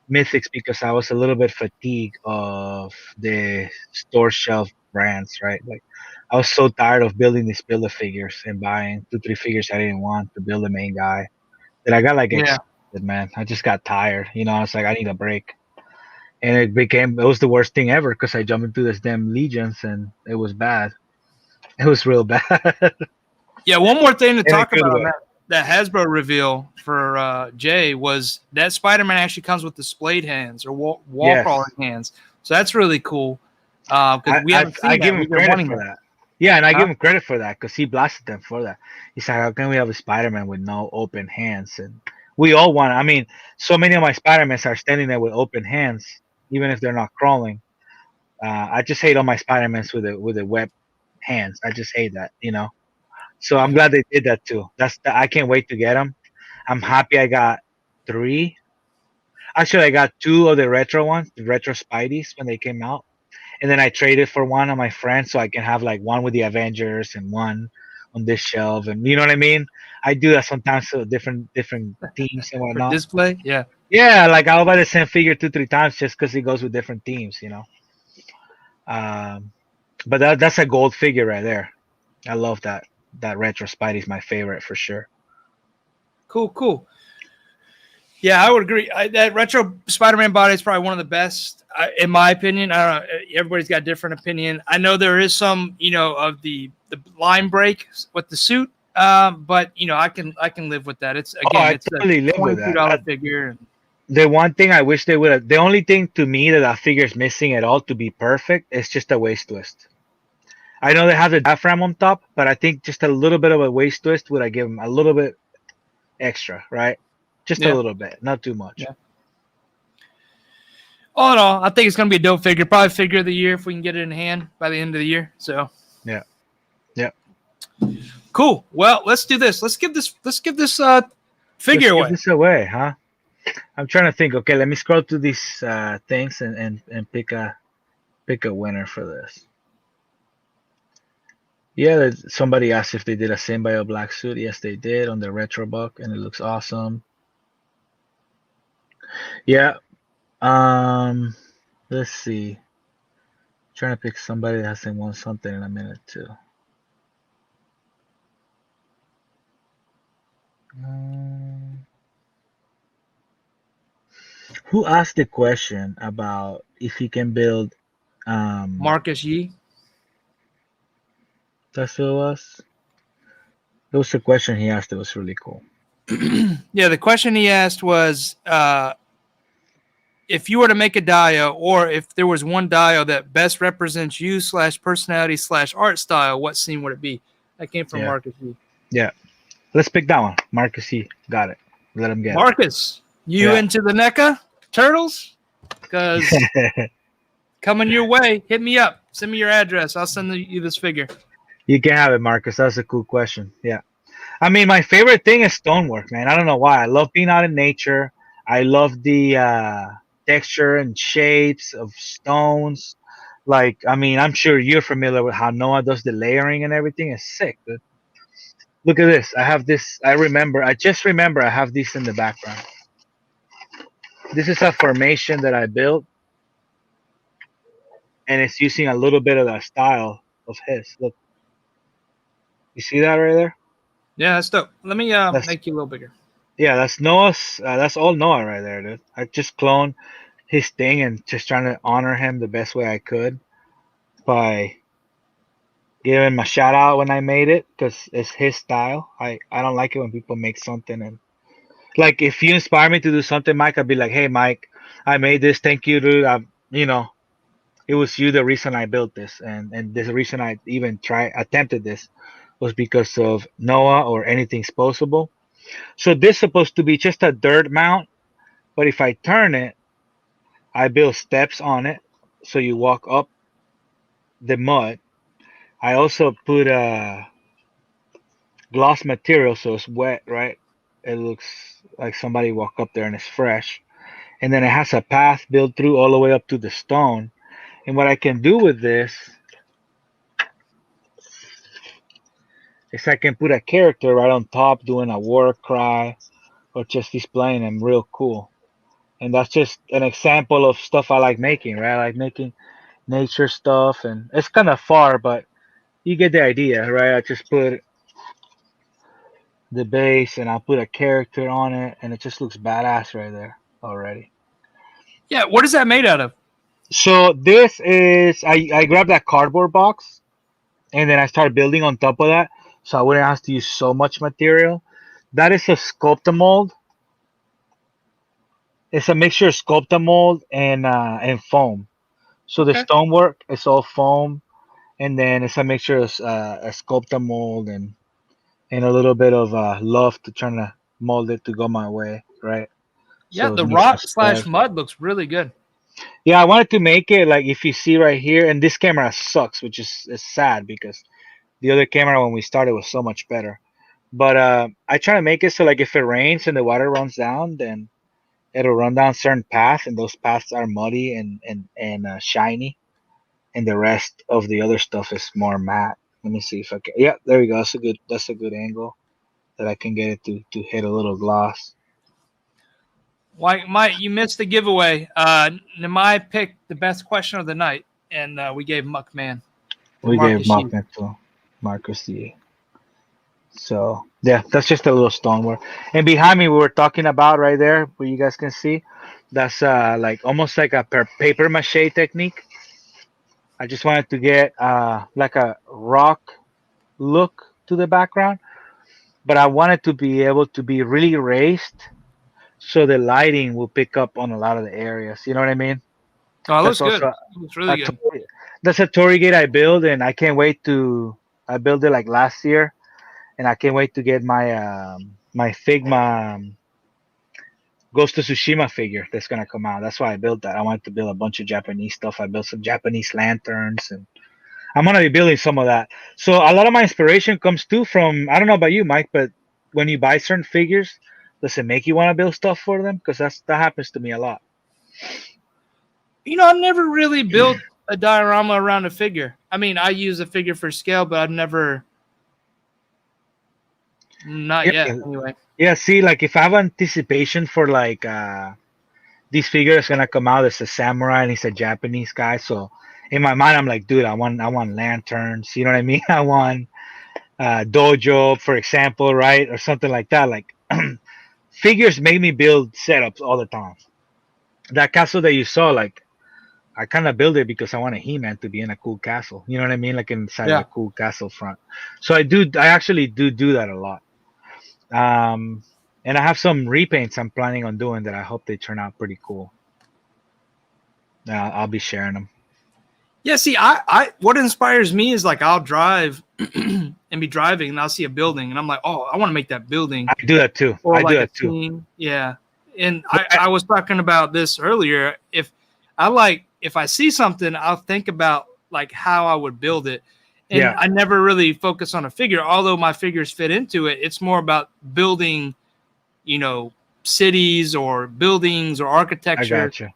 Mythics because I was a little bit fatigued of the store shelf brands, right? Like I was so tired of building these builder figures and buying 2, 3 figures I didn't want to build the main guy. That I got like Yeah. exhausted, man. I just got tired. I was like, I need a break. And it was the worst thing ever because I jumped into this damn Legions and it was bad. It was real bad. Yeah, one more thing to In a talk good about on way. that Hasbro reveal for Jay was that Spider-Man actually comes with the splayed hands or wall Yes. crawling hands. So that's really cool because we haven't seen I that. give him We've been credit wanting for that. that. Yeah, and I Huh? give him credit for that because he blasted them for that. He's like, how can we have a Spider-Man with no open hands? And we all want. I mean, so many of my Spider-Mans are standing there with open hands, even if they're not crawling. I just hate all my Spider-Mans with the web hands. I just hate that. So I'm glad they did that too. I can't wait to get them. I'm happy I got 3. Actually, I got 2 of the retro ones, the retro Spideys when they came out, and then I traded for one of my friends so I can have like one with the Avengers and one on this shelf, and you know what I mean. I do that sometimes to different teams and For whatnot. display. Yeah. Yeah, like I'll buy the same figure 2, 3 times just because it goes with different teams. Um, but that's a gold figure right there. I love that. That retro Spidey's my favorite for sure. Cool. Yeah, I would agree. That retro Spider-Man body is probably one of the best, in my opinion. I don't know. Everybody's got a different opinion. I know there is some, of the line break with the suit, but I can live with that. It's Oh, I it's a totally live with that. $22 figure. The one thing I wish they would have, the only thing to me that figure is missing at all to be perfect is just a waist twist. I know they have the diaphragm on top, but I think just a little bit of a waist twist would I give them a little bit extra, right? Just a Yeah. little bit, not too much. Yeah. All in all, I think it's going to be a dope figure. Probably figure of the year if we can get it in hand by the end of the year. So Yeah. cool. Well, let's do this. Let's give this figure Let's away. give this away, huh? I'm trying to think. Okay, let me scroll through these things and pick a winner for this. Yeah, somebody asked if they did a Symbiote black suit. Yes, they did on the retro buck, and it looks awesome. Yeah. Let's see. Trying to pick somebody that hasn't won something in a minute too. Who asked the question about if he can build? Marcus Yee. That's who it was. It was a question he asked. It was really cool. Yeah, the question he asked was if you were to make a dio, or if there was one dio that best represents you / personality / art style, what scene would it be? That came from Marcus Yee. Yeah. Let's pick that one. Marcus E. Got it. Let him get Marcus, you into the NECA Turtles? Because coming your way, hit me up. Send me your address. I'll send you this figure. You can have it, Marcus. That's a cool question. Yeah. I mean, my favorite thing is stonework, man. I don't know why. I love being out in nature. I love the texture and shapes of stones. Like, I mean, I'm sure you're familiar with how Noah does the layering and everything. It's sick, dude. Look at this. I have this. I just remember I have this in the background. This is a formation that I built, and it's using a little bit of that style of his. Look, you see that right there? Yeah, that's dope. Let me That's make you a little bigger. Yeah, that's Noah's. That's all Noah right there, dude. I just cloned his thing and just trying to honor him the best way I could by giving him a shout out when I made it because it's his style. I don't like it when people make something and like if you inspire me to do something, Mike, I'd be like, hey, Mike, I made this. Thank you, dude. It was you the reason I built this, and the reason I even attempted this was because of Noah or anything exposable. So this supposed to be just a dirt mount, but if I turn it, I build steps on it, so you walk up the mud. I also put a gloss material, so it's wet, right? It looks like somebody walked up there and it's fresh. And then it has a path built through all the way up to the stone. And what I can do with this is I can put a character right on top doing a war cry or just displaying them real cool. And that's just an example of stuff I like making, right? I like making nature stuff, and it's kind of far, but you get the idea, right? I just put the base and I'll put a character on it, and it just looks badass right there already. Yeah, what is that made out of? So this is I grabbed that cardboard box and then I started building on top of that, so I wouldn't have to use so much material. That is a Sculptamold. It's a mixture of Sculptamold and foam. So the Okay. stonework is all foam, and then it's a mixture of a Sculptamold and a little bit of love to try to mold it to go my way, right? Yeah, So it the needs some rock slash steps. mud looks really good. Yeah, I wanted to make it like if you see right here, and this camera sucks, which is sad because the other camera when we started was so much better. But I try to make it so like if it rains and the water runs down, then it'll run down certain paths, and those paths are muddy and shiny, and the rest of the other stuff is more matte. Let me see if I can. Yeah, there we go. That's a good angle that I can get it to hit a little gloss. Why, Mike, you missed the giveaway. Nimai picked the best question of the night, and we gave Muckman for We gave Marcus Shee. Mark to Marcus the. So yeah, that's just a little stonework. And behind me, we were talking about right there, where you guys can see, that's like almost like a paper mache technique. I just wanted to get like a rock look to the background, but I wanted to be able to be really raised so the lighting will pick up on a lot of the areas. You know what I mean? Oh, it looks That's good. also It looks really a good. that's a Torii gate I build, and I can't wait to. I built it like last year, and I can't wait to get my Figma Ghost of Tsushima figure that's gonna come out. That's why I built that. I wanted to build a bunch of Japanese stuff. I built some Japanese lanterns, and I'm gonna be building some of that. So a lot of my inspiration comes too from I don't know about you, Mike, but when you buy certain figures, does it make you want to build stuff for them? Because that happens to me a lot. You know, I've never really built a diorama around a figure. I mean, I use a figure for scale, but I've never, not yet, Yeah, anyway. yeah. See, like if I have anticipation for like this figure is gonna come out as a samurai and he's a Japanese guy, so in my mind I'm like, dude, I want lanterns. You know what I mean? I want dojo, for example, right, or something like that. Like figures make me build setups all the time. That castle that you saw, like I kind of build it because I want a He-Man to be in a cool castle. You know what I mean? Like inside of Yeah. a cool castle front. So I actually do that a lot. Um, and I have some repaints I'm planning on doing that I hope they turn out pretty cool. I'll be sharing them. Yeah, see, I what inspires me is like I'll drive and be driving and I'll see a building and I'm like, oh, I want to make that building I do that too. or I do like a that too. team. Yeah. And But I was talking about this earlier. If I see something, I'll think about like how I would build it. And yeah, I never really focus on a figure, although my figures fit into it. It's more about building, you know, cities or buildings or I architecture. got you.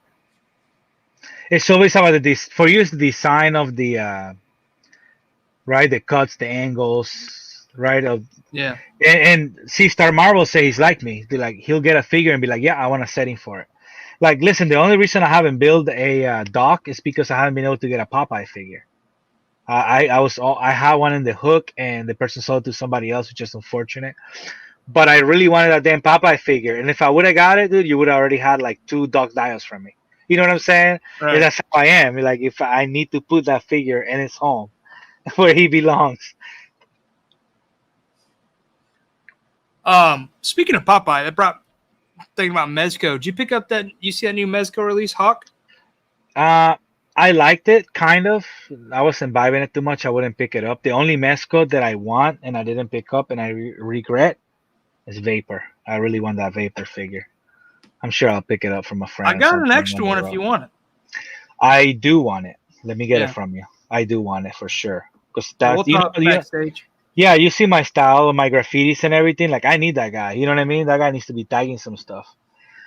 It's always about for you, it's the design of the right, the cuts, the angles, right? Yeah. And see, Star Marvel say he's like me. Be like, he'll get a figure and be like, yeah, I want a setting for it. Like, listen, the only reason I haven't built a dock is because I haven't been able to get a Popeye figure. I had one in the hook, and the person sold it to somebody else, which is unfortunate. But I really wanted a damn Popeye figure, and if I would have got it, dude, you would have already had like 2 Doc Dios from me. You know what I'm saying? And Right. that's how I am. Like, if I need to put that figure in his home where he belongs. Speaking of Popeye, that brought thinking about Mezco. Did you pick up that? You see that new Mezco release, Hawk? I liked it, kind of. I wasn't vibing it too much. I wouldn't pick it up. The only mascot that I want and I didn't pick up and I regret is Vapor. I really want that Vapor figure. I'm sure I'll pick it up from a friend. I got an extra one if you want it. I do want it. Let me get Yeah. it from you. I do want it for sure. Because We'll talk backstage. yeah, you see my style, my graffitis and everything. Like, I need that guy. You know what I mean? That guy needs to be tagging some stuff.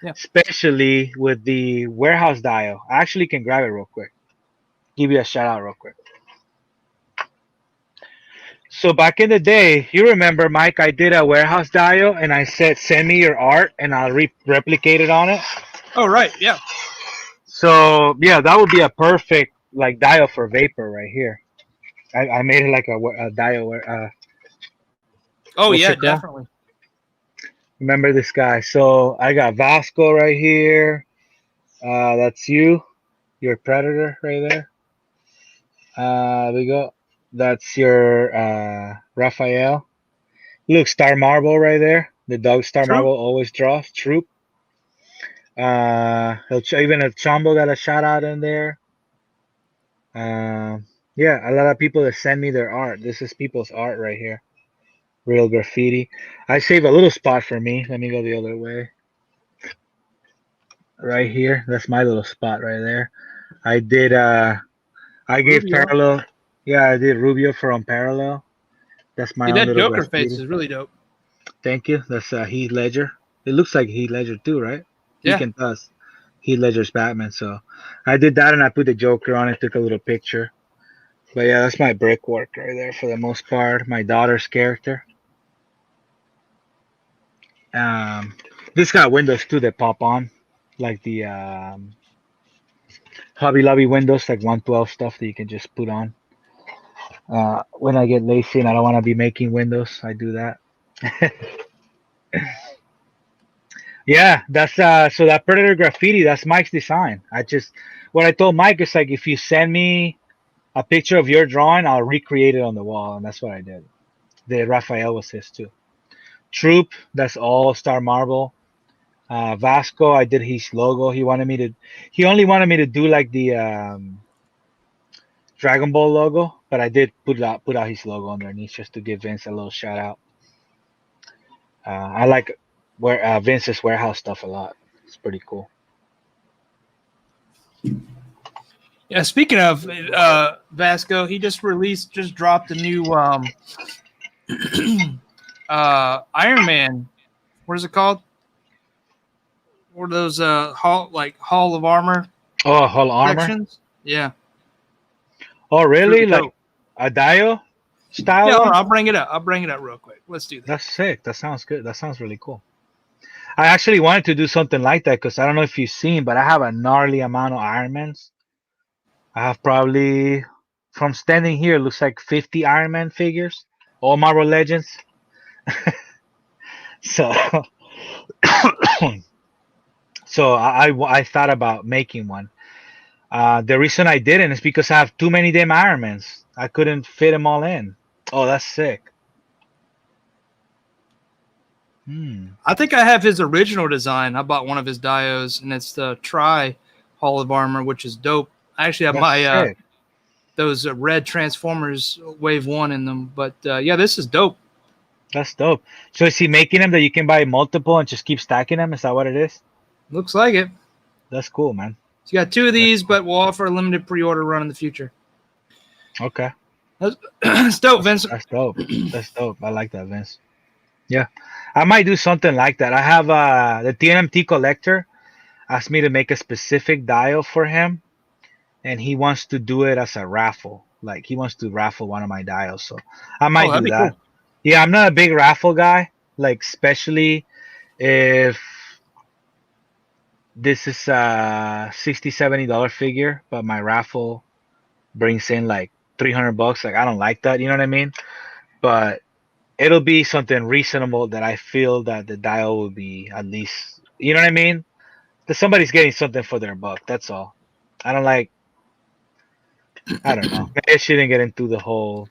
Yeah. Especially with the warehouse dial. I actually can grab it real quick. Give you a shout out real quick. So back in the day, you remember, Mike, I did a warehouse dial and I said, send me your art and I'll replicate it on it. Oh, right. Yeah. So yeah, that would be a perfect like dial for Vapor right here. I made it like a dial. Oh, What's yeah, it called? definitely. Remember this guy. So I got Vasco right here. That's you. Your Predator right there. There we go. That's your Raphael. Look, Star Marble right there. The dog Star Troop. Marble always draws. Troop. Even a Chombo got a shout out in there. Yeah, a lot of people that send me their art. This is people's art right here. Real graffiti. I save a little spot for me. Let me go the other way. Right here. That's my little spot right there. I did I gave Rubio. Parallel. Yeah, I did Rubio from Parallel. That's my Dude, own that little Joker graffiti. face is really dope. Thank you. That's Heath Ledger. It looks like Heath Ledger too, right? Yeah. He can does. Heath Ledger's Batman. So I did that and I put the Joker on it, took a little picture. But yeah, that's my brickwork right there for the most part. My daughter's character. This got windows too that pop on, like the Hobby Lobby windows, like 112 stuff that you can just put on. When I get lazy and I don't want to be making windows, I do that. Yeah, that's so that Predator graffiti, that's Mike's design. What I told Mike is like, if you send me a picture of your drawing, I'll recreate it on the wall, and that's what I did. The Raphael was his too. Troop, that's all Star Marble. Vasco, I did his logo. He only wanted me to do like the Dragon Ball logo, but I did put out his logo underneath just to give Vince a little shout out. I like Vince's warehouse stuff a lot. It's pretty cool. Yeah, speaking of Vasco, he just dropped a new Iron Man. What is it called? What are those Hall of Armor? Oh, Hall Armor. Sections? Yeah. Oh, really? Really Like dope. a Dio style? Yeah, hold one? on, I'll bring it up. I'll bring it up real quick. Let's do that. That's sick. That sounds good. That sounds really cool. I actually wanted to do something like that because I don't know if you've seen, but I have a gnarly amount of Ironmans. I have probably, from standing here, it looks like 50 Iron Man figures, all Marvel Legends. So, so I thought about making one. The reason I didn't is because I have too many damn Ironmans. I couldn't fit them all in. Oh, that's sick. I think I have his original design. I bought one of his dios, and it's the Tri Hall of Armor, which is dope. I actually have That's my sick. those red Transformers Wave 1 in them. But yeah, this is dope. That's dope. So is he making them that you can buy multiple and just keep stacking them? Is that what it is? Looks like it. That's cool, man. So you got 2 of these, but we'll offer a limited pre-order run in the future. Okay. It's dope, Vince. That's dope. That's dope. I like that, Vince. Yeah, I might do something like that. I have the TNMT collector asked me to make a specific dial for him, and he wants to do it as a raffle. Like he wants to raffle one of my dials, so I Oh, might that'd do be that. cool. Yeah, I'm not a big raffle guy. Like especially if this is a 60 $70 figure, but my raffle brings in like 300 bucks. Like I don't like that. You know what I mean? But it'll be something reasonable that I feel that the dial will be at least. You know what I mean? That somebody's getting something for their buck. That's all. I don't like. I don't know. Maybe I shouldn't get into the whole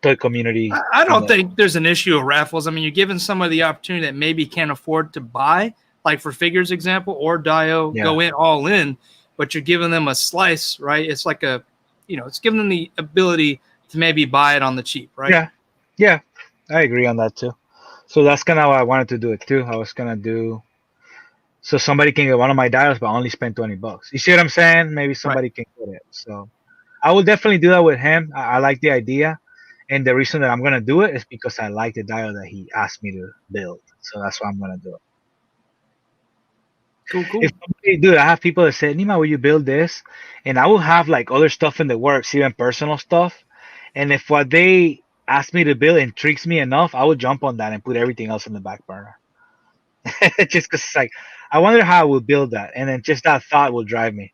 toy community. I don't think there's an issue of raffles. I mean, you're giving somebody the opportunity that maybe can't afford to buy, like for figures example, or Dio Yeah. go in all in, but you're giving them a slice, right? It's like a, it's giving them the ability to maybe buy it on the cheap, right? Yeah. Yeah. I agree on that too. So that's kind of how I wanted to do it too. I was gonna do so somebody can get one of my dials, but only spend 20 bucks. You see what I'm saying? Maybe Right. somebody can get it. So I will definitely do that with him. I like the idea, and the reason that I'm gonna do it is because I like the dial that he asked me to build. So that's why I'm gonna do it. Cool, If cool. somebody, dude, I have people that say, Nima, will you build this? And I will have like other stuff in the works, even personal stuff. And if what they ask me to build intrigues me enough, I will jump on that and put everything else in the back burner. Just because it's like, I wonder how I will build that. And then just that thought will drive me.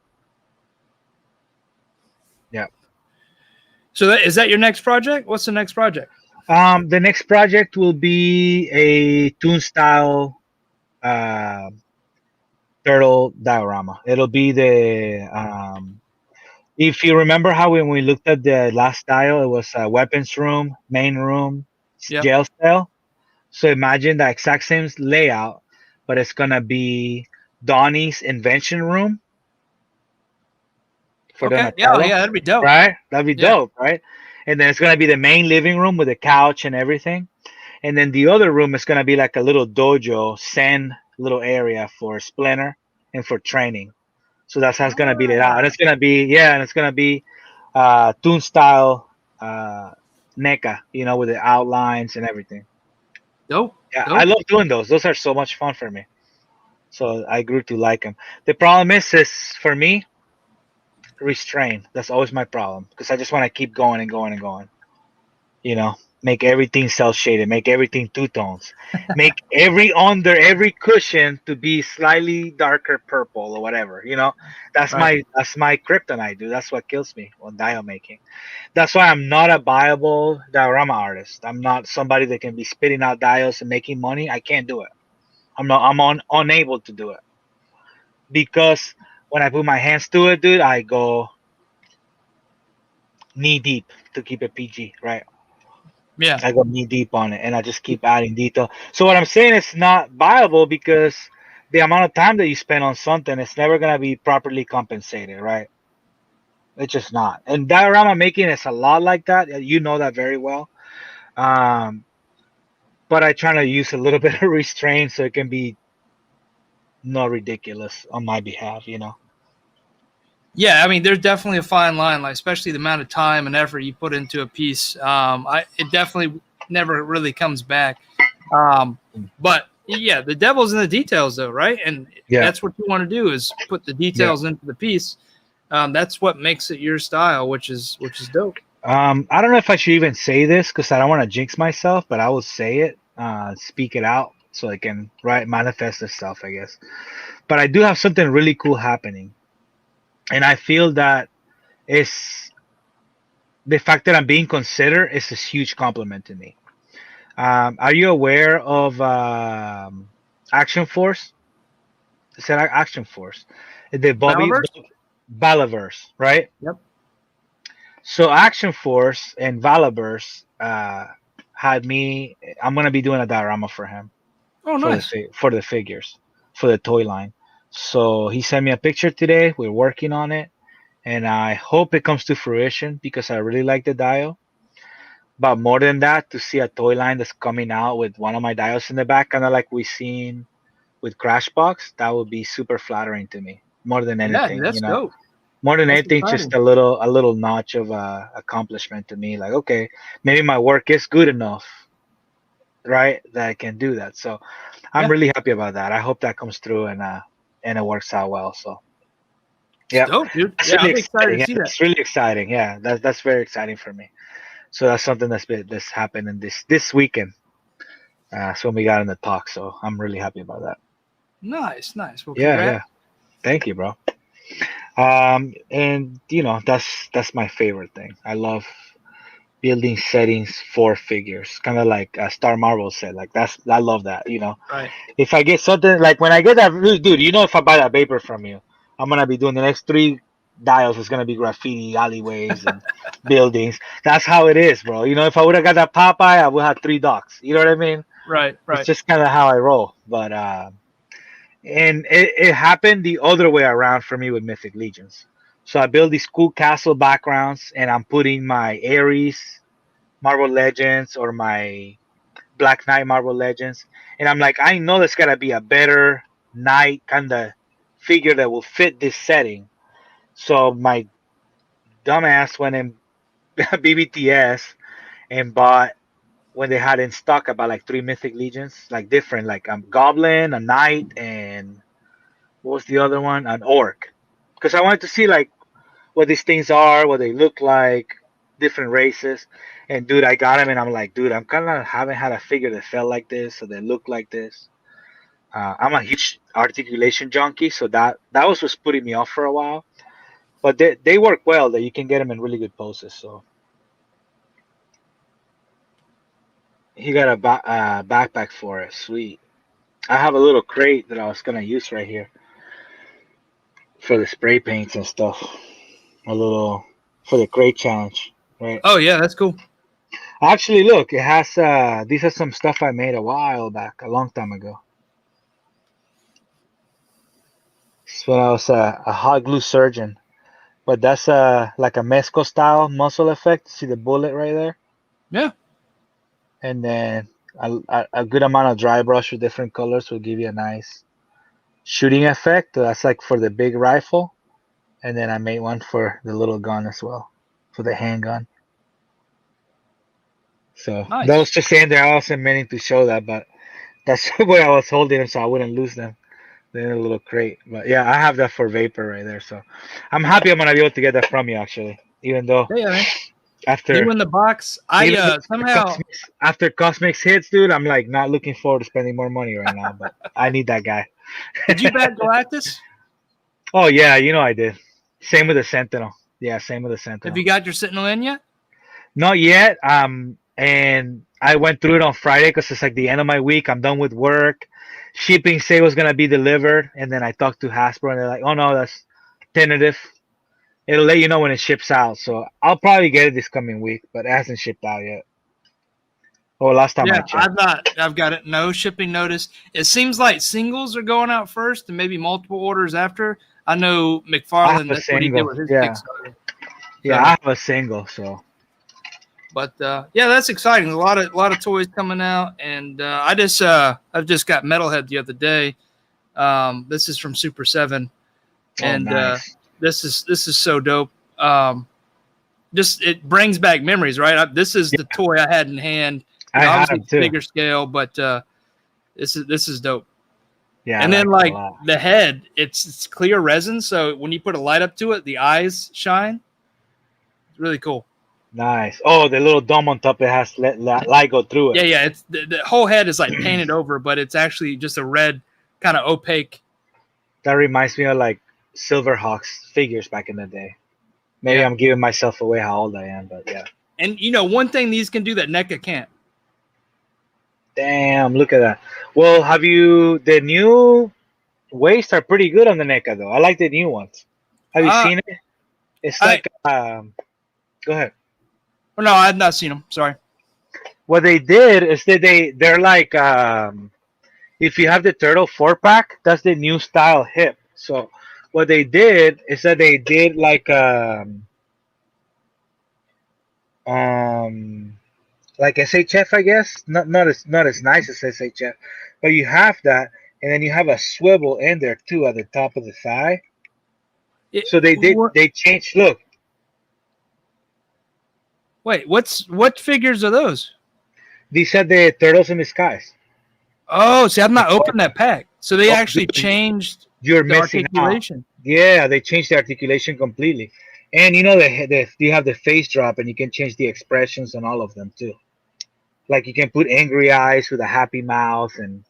Yeah. So is that your next project? What's the next project? The next project will be a toon style uh, turtle diorama. It'll be the if you remember how when we looked at the last dial, it was a weapons room, main room, Yep. jail cell. So imagine the exact same layout, but it's gonna be Donnie's invention room for Okay. Yeah. Oh, Donatello, yeah. That'd be dope. right? That'd be Yeah. dope, right? And then it's gonna be the main living room with a couch and everything. And then the other room is gonna be like a little dojo, sand little area for Splinter and for training. So that's how it's gonna be laid out. And Ah, it's gonna be and it's gonna be toon style uh NECA, with the outlines and everything. dope. Yeah, I Dope. love doing those. Those are so much fun for me. So I grew to like them. The problem is for me, restrain. That's always my problem because I just want to keep going and going and going. You know, make everything cell shaded, make everything two tones, make every cushion to be slightly darker purple or whatever. That's Right. my kryptonite, dude. That's what kills me on dial making. That's why I'm not a viable diorama artist. I'm not somebody that can be spitting out dials and making money. I can't do it. Unable to do it because when I put my hands to it, dude, I go knee deep to keep it PG, right? Yeah. I go knee deep on it, and I just keep adding detail. So what I'm saying is not viable because the amount of time that you spend on something, it's never gonna be properly compensated, right? It's just not. And diorama making is a lot like that. You know that very well. Um, but I try to use a little bit of restraint so it can be not ridiculous on my behalf. Yeah, I mean, there's definitely a fine line, like especially the amount of time and effort you put into a piece. It definitely never really comes back. But yeah, the devil's in the details, though, right? And Yeah, that's what you want to do is put the yeah. details into the piece. That's what makes it your style, which is dope. I don't know if I should even say this because I don't want to jinx myself, but I will say it, speak it out so it can manifest itself, I guess. But I do have something really cool happening, and I feel that it's the fact that I'm being considered is a huge compliment to me. Are you aware of Action Force? Is that Action Force? The Bobby Maliverse? Balaverse, right? Yep. So Action Force and Valaverse had me. I'm gonna be doing a diorama for him Oh, for the nice. for the figures for the toy line. So he sent me a picture today. We're working on it, and I hope it comes to fruition because I really like the dial. But more than that, to see a toy line that's coming out with one of my dials in the back, kind of like we seen with Crashbox, that would be super flattering to me. More than Yeah, anything, that's dope. more than That's anything, just exciting. a little notch of accomplishment to me. Like, okay, maybe my work is good enough right, that can do that. So I'm Yeah. really happy about that. I hope that comes through and it works out well. So It's yeah, dope, dude. that's Yeah, really I'm excited exciting. to Yeah, see that. that's really exciting. Yeah, that's very exciting for me. So that's something that's happened in this weekend. So when we got in the talk, so I'm really happy about that. Nice, nice. Well, Yeah, congrats. yeah. Thank you, bro. And that's my favorite thing. I love building settings for figures, kind of like Star Marvel said. Like I love that. Right. If I get something like when I get that, dude, if I buy that paper from you, I'm gonna be doing the next three dials. It's gonna be graffiti alleyways and buildings. That's how it is, bro. If I would have got that Popeye, I would have three docs. You know what I mean? Right, It's right. just kind of how I roll. But and it happened the other way around for me with Mythic Legions. So I build these cool castle backgrounds, and I'm putting my Ares Marvel Legends or my Black Knight Marvel Legends, and I'm like, I know there's gotta be a better knight kind of figure that will fit this setting. So my dumbass went in BBTS and bought when they had in stock about like three Mythic Legions, like different, like Goblin, a Knight, and what was the other one? An Orc. Because I wanted to see like what these things are, what they look like, different races. And dude, I got them, and I'm like, dude, I'm kind of haven't had a figure that felt like this or that looked like this. I'm a huge articulation junkie, so that was what's putting me off for a while. But they work well. That you can get them in really good poses. So he got a backpack for it. Sweet. I have a little crate that I was gonna use right here for the spray paints and stuff. A little for the crate challenge, right? Oh yeah, that's cool. Actually, look, it has these are some stuff I made a while back, a long time ago. It's when I was a hot glue surgeon. But that's like a Mezco style muscle effect. See the bullet right there? Yeah. And then a good amount of dry brush with different colors will give you a nice shooting effect. That's like for the big rifle. And then I made one for the little gun as well, for the handgun. So that Nice. was just saying there. I wasn't meaning to show that, but that's where I was holding them so I wouldn't lose them. They're in a little crate. But yeah, I have that for vapor right there. So I'm happy I'm gonna be able to get that from you actually. Even though Yeah, man. after You in the box. I even somehow after Cosmics hits, dude, I'm like not looking forward to spending more money right now, but I need that guy. did you back Galactus? Oh yeah, I did. Same with the Sentinel. Yeah, same with the Have Sentinel. you got your Sentinel in yet? Not yet. And I went through it on Friday because it's like the end of my week. I'm done with work. Shipping say was gonna be delivered, and then I talked to Hasbro, and they're like, "Oh no, that's tentative. It'll let you know when it ships out." So I'll probably get it this coming week, but it hasn't shipped out yet. Oh, last time I Yeah, checked. I've got it. No shipping notice. It seems like singles are going out first, and maybe multiple orders after. I know I have McFarlane. a That's what he did single. with his Yeah, Kickstarter. yeah, I So, have a single. So but yeah, that's exciting. A lot of toys coming out, and I've just got Metalhead the other day. This is from Super 7, oh, and nice. this is so dope. Just it brings back memories, right? This is Yeah, the toy I had in hand. I Obviously have it's too. bigger scale, but this is dope. Yeah, I And then like it a like lot. the head, it's clear resin, so when you put a light up to it, the eyes shine. It's really cool. Nice. Oh, the little dome on top, it has light go through Yeah, it. yeah. It's the whole head is like painted over, but it's actually just a red kind of opaque. That reminds me of like Silverhawks figures back in the day. Maybe Yeah. I'm giving myself away how old I am, but yeah. And one thing these can do that NECA can't. Damn, look at that. Well, have you the new wastes are pretty good on the NECA though. I like the new ones. Have you Uh seen it? It's I like go ahead. oh, no, I've not seen them. Sorry. What they did is that they're like if you have the turtle 4-pack, that's the new style hip. So what they did is that they did um like SHF, I guess. Not as nice as SHF, but you have that, and then you have a swivel in there too at the top of the thigh. So What, they changed. Look, wait, what figures are those? These are the turtles in the skies. Oh, see, I've not opened that pack. So they Oh, actually dude, changed you're the missing out. articulation. Yeah, they changed the articulation completely. And you know you have the face drop, and you can change the expressions on all of them too. Like you can put angry eyes with a happy mouth and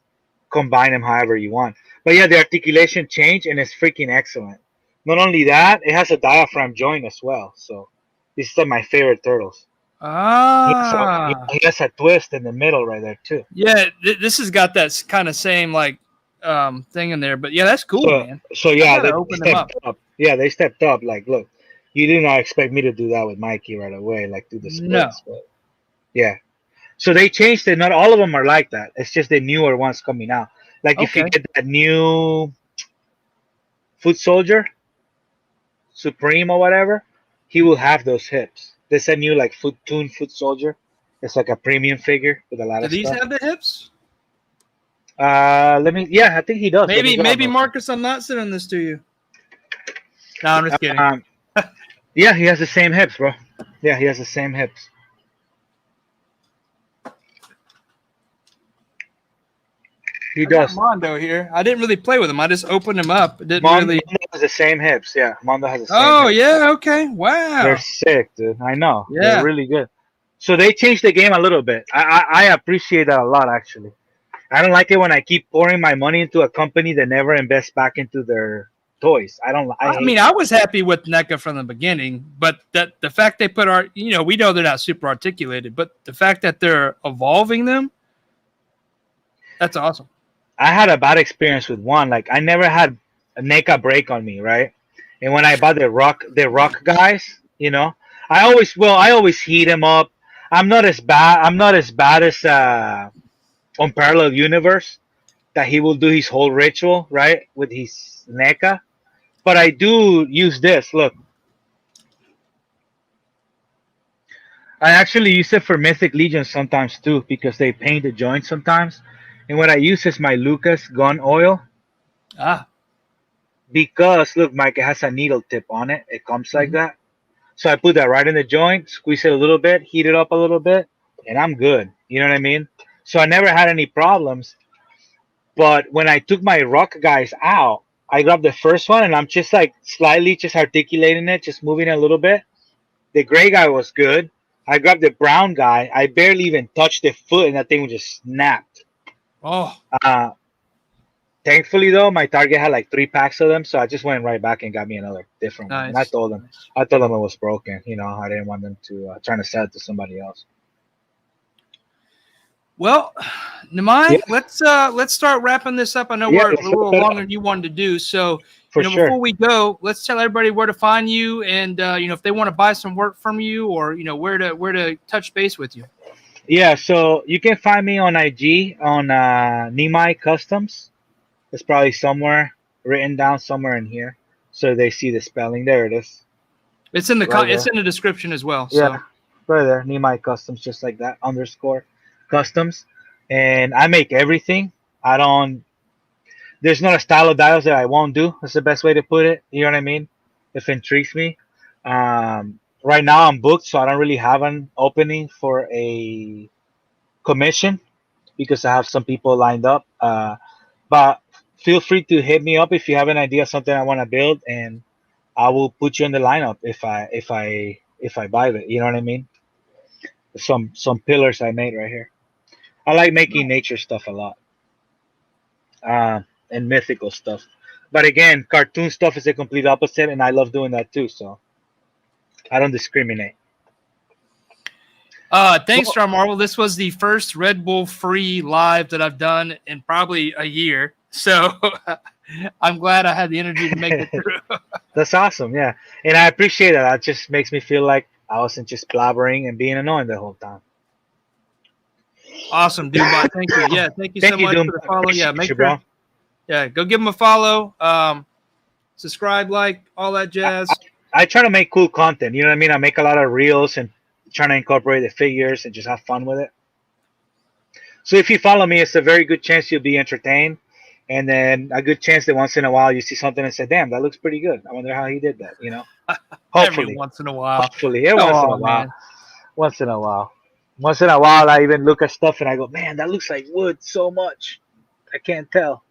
combine them however you want. But yeah, the articulation changed, and it's freaking excellent. Not only that, it has a diaphragm joint as well. So this is my favorite turtles. Ah, He has a twist in the middle right there too. yeah. This has got that kind of same like thing in there. But yeah, that's cool, So man. so I yeah, gotta they open them up. stepped up. Yeah, they stepped up. Like, look, you did not expect me to do that with Mikey right away, like do the No. splits, but yeah. So they changed it. Not all of them are like that. It's just the newer ones coming out. Like if you Okay. get that new Foot Soldier Supreme or whatever, he will have those hips. There's a new like Foot Soldier. It's like a premium figure with a lot Do of these stuff. have the hips? Let me. Yeah, I think he does. Let me grab Maybe those. Marcus, I'm not sending this to you. No, I'm just kidding. Um, yeah, he has the same hips, bro. Yeah, he has the same hips. He I got does. Mondo here. I didn't really play with him. I just opened him up. It didn't Mondo really. has the same hips. Yeah, Mondo has the same Oh hips. yeah. Okay. They're Wow. sick, dude. I know. They're Yeah. really good. So they changed the game a little bit. I appreciate that a lot, actually. I don't like it when I keep pouring my money into a company that never invests back into their toys. I don't. I I hate mean, that. I was happy with NECA from the beginning, but that the fact they put art, we know they're not super articulated, but the fact that they're evolving them, that's awesome. I had a bad experience with one. Like I never had a NECA break on me, right? And when I bought the rock guys, I always heat them up. I'm not as bad. I'm not as bad as on Parallel Universe that he will do his whole ritual right with his NECA. But I do use this. Look, I actually use it for Mythic Legion sometimes too because they paint the joints sometimes. And what I use is my Lucas gun oil Ah, because look, Mike, it has a needle tip on it. It comes like mhm. that. So I put that right in the joint, squeeze it a little bit, heat it up a little bit, and I'm good. You know what I mean? So I never had any problems. But when I took my rock guys out, I grabbed the first one and I'm just like slightly just articulating it, just moving it a little bit. The gray guy was good. I grabbed the brown guy. I barely even touched the foot and that thing just snapped. Oh, Uh, Thankfully though, my target had like 3 packs of them, so I just went right back and got me another different one. And nice. Nice. I told them it was broken. I didn't want them to trying to sell it to somebody else. Well, Nimai, Yeah, let's start wrapping this up. I know yeah, we're a let's wrap little it longer up than you wanted to do. So, for before sure. we go, let's tell everybody where to find you, and if they want to buy some work from you, or where to touch base with you. Yeah, so you can find me on IG on Nimai Customs. It's probably somewhere written down somewhere in here, so they see the spelling. There it is, It's in the right it's there. in the description as well. Yeah, So right there, Nimai Customs, just like that _ customs. And I make everything. I don't. There's not a style of dials that I won't do. That's the best way to put it. You know what I mean? If it intrigues me. Right now I'm booked, so I don't really have an opening for a commission because I have some people lined up. But feel free to hit me up if you have an idea of something I want to build, and I will put you in the lineup if I buy it. You know what I mean? Some pillars I made right here. I like making nature stuff a lot, uh, and mythical stuff. But again, cartoon stuff is the complete opposite, and I love doing that too. So I don't discriminate. thanks, Well, Star Marvel. This was the first Red Bull free live that I've done in probably a year. So I'm glad I had the energy to make it through. that's awesome. Yeah, and I appreciate that. That just makes me feel like I wasn't just blabbering and being annoying the whole time. Awesome, Doombot. Thank you. Yeah, thank you so Thank you, much Doom. for the I follow. Yeah, appreciate make you, sure. bro. Yeah, go give them a follow. Subscribe, like, all that jazz. I try to make cool content. You know what I mean? I make a lot of reels and trying to incorporate the figures and just have fun with it. So if you follow me, it's a very good chance you'll be entertained, and then a good chance that once in a while you see something and say, "Damn, that looks pretty good. I wonder how he did that." Every Hopefully, once in a while. hopefully, yeah, Come once in a on, while, man. once in a while. Once in a while, I even look at stuff and I go, man, that looks like wood so much. I can't tell.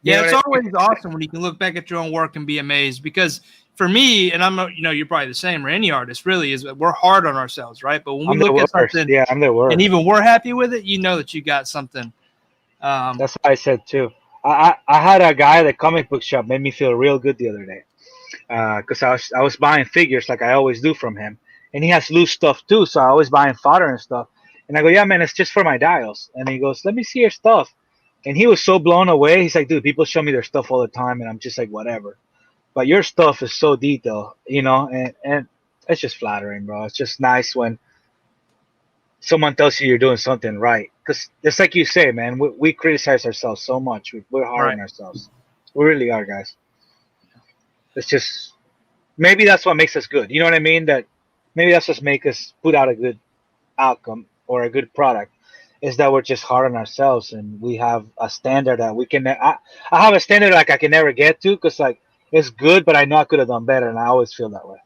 You Yeah, know it's what I mean? always awesome when you can look back at your own work and be amazed. Because for me, and I'm, you're probably the same, or any artist really, is that we're hard on ourselves, right? But when we I'm the look at worst. something Yeah, I'm the and worst. even we're happy with it, you know that you got something. That's what I said too. I had a guy at the comic book shop made me feel real good the other day. Because I was buying figures like I always do from him, and he has loose stuff too, so I always buying fodder and stuff. And I go, yeah, man, it's just for my dials. And he goes, let me see your stuff. And he was so blown away. He's like, dude, people show me their stuff all the time, and I'm just like, whatever. But your stuff is so detailed, and it's just flattering, bro. It's just nice when someone tells you you're doing something right. Because just like you say, man, we criticize ourselves so much. We're hard Right. on ourselves. We really are, guys. It's just maybe that's what makes us good. You know what I mean? That maybe that's what makes us put out a good outcome or a good product. Is that we're just hard on ourselves and we have a standard that we can. I have a standard like I can never get to because like it's good, but I know I could have done better, and I always feel that way.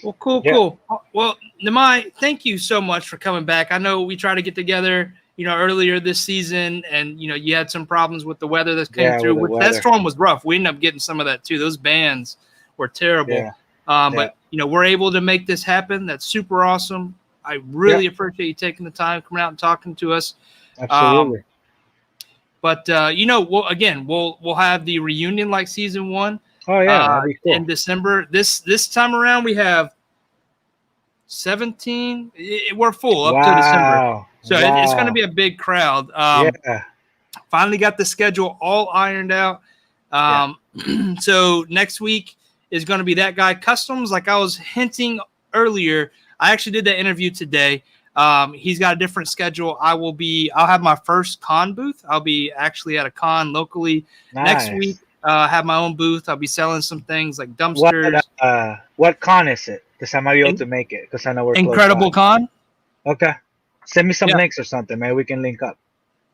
Well, cool, Yeah, cool. Well, Nimai, thank you so much for coming back. I know we tried to get together, earlier this season, and you had some problems with the weather that came yeah, through. with the That weather. storm was rough. We ended up getting some of that too. Those bands were terrible. Yeah, But we're able to make this happen. That's super awesome. I really appreciate you taking the time, coming out and talking to us. absolutely. But we'll have the reunion like season one Oh yeah, that'd be in cool. December. This time around we have 17. We're full up to December, Wow, so it's going to wow. be a big crowd. Yeah, Finally got the schedule all ironed out. yeah. So next week is going to be That Guy Customs. Like I was hinting earlier, I actually did that interview today. He's got a different schedule. I'll have my first con booth. I'll be actually at a con locally next week. Nice. Have my own booth. I'll be selling some things like What dumpsters. what con is it? Because I might be able In- to make it. Because I know we're close by. Incredible Con. Okay. Send me some Yeah. links or something, man. We can link up.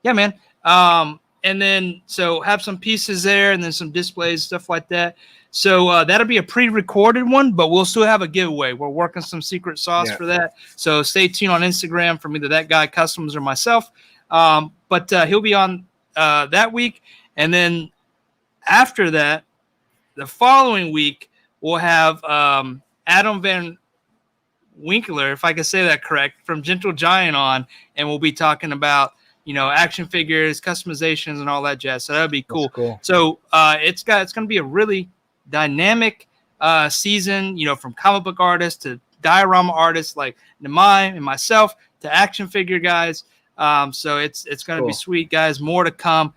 Yeah, man. And then so have some pieces there and then some displays, stuff like that. So that'll be a pre-recorded one, but we'll still have a giveaway. We're working some secret sauce Yeah. for that. So stay tuned on Instagram from either That Guy Customs or myself. But he'll be on that week. And then after that, the following week, we'll have Adam Van Winkler, if I can say that correct, from Gentle Giant on, and we'll be talking about action figures, customizations, and all that jazz. So that'd be cool. That's cool. So it's going to be a really dynamic season. From comic book artists to diorama artists like Nimai and myself to action figure guys. So it's going to be Cool. sweet, guys. More to come.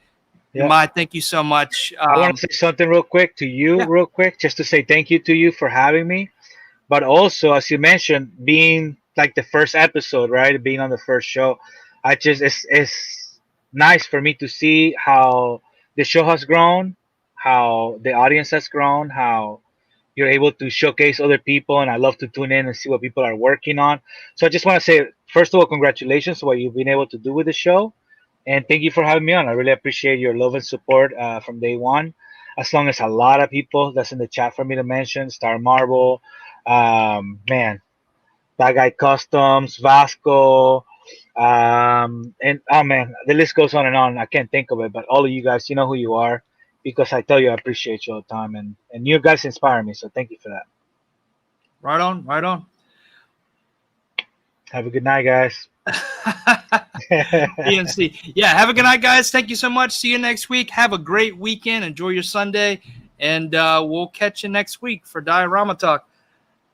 Yeah. Nimai, thank you so much. I want to say something real quick to you, Yeah. real quick, just to say thank you to you for having me. But also, as you mentioned, being like the first episode, right? Being on the first show, it's nice for me to see how the show has grown, how the audience has grown, how you're able to showcase other people, and I love to tune in and see what people are working on. So I just want to say, first of all, congratulations on what you've been able to do with the show, and thank you for having me on. I really appreciate your love and support from day one. As long as a lot of people that's in the chat for me to mention, Star Marble, man, That Guy Customs, Vasco, and oh man, the list goes on and on. I can't think of it, but all of you guys, you know who you are, because I tell you I appreciate you all the time, and you guys inspire me. So thank you for that. Right on, right on. Have a good night, guys. PNC. Yeah, have a good night, guys. Thank you so much. See you next week. Have a great weekend. Enjoy your Sunday. And we'll catch you next week for Diorama Talk.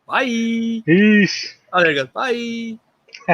Bye. Peace. Oh, there you go. Bye.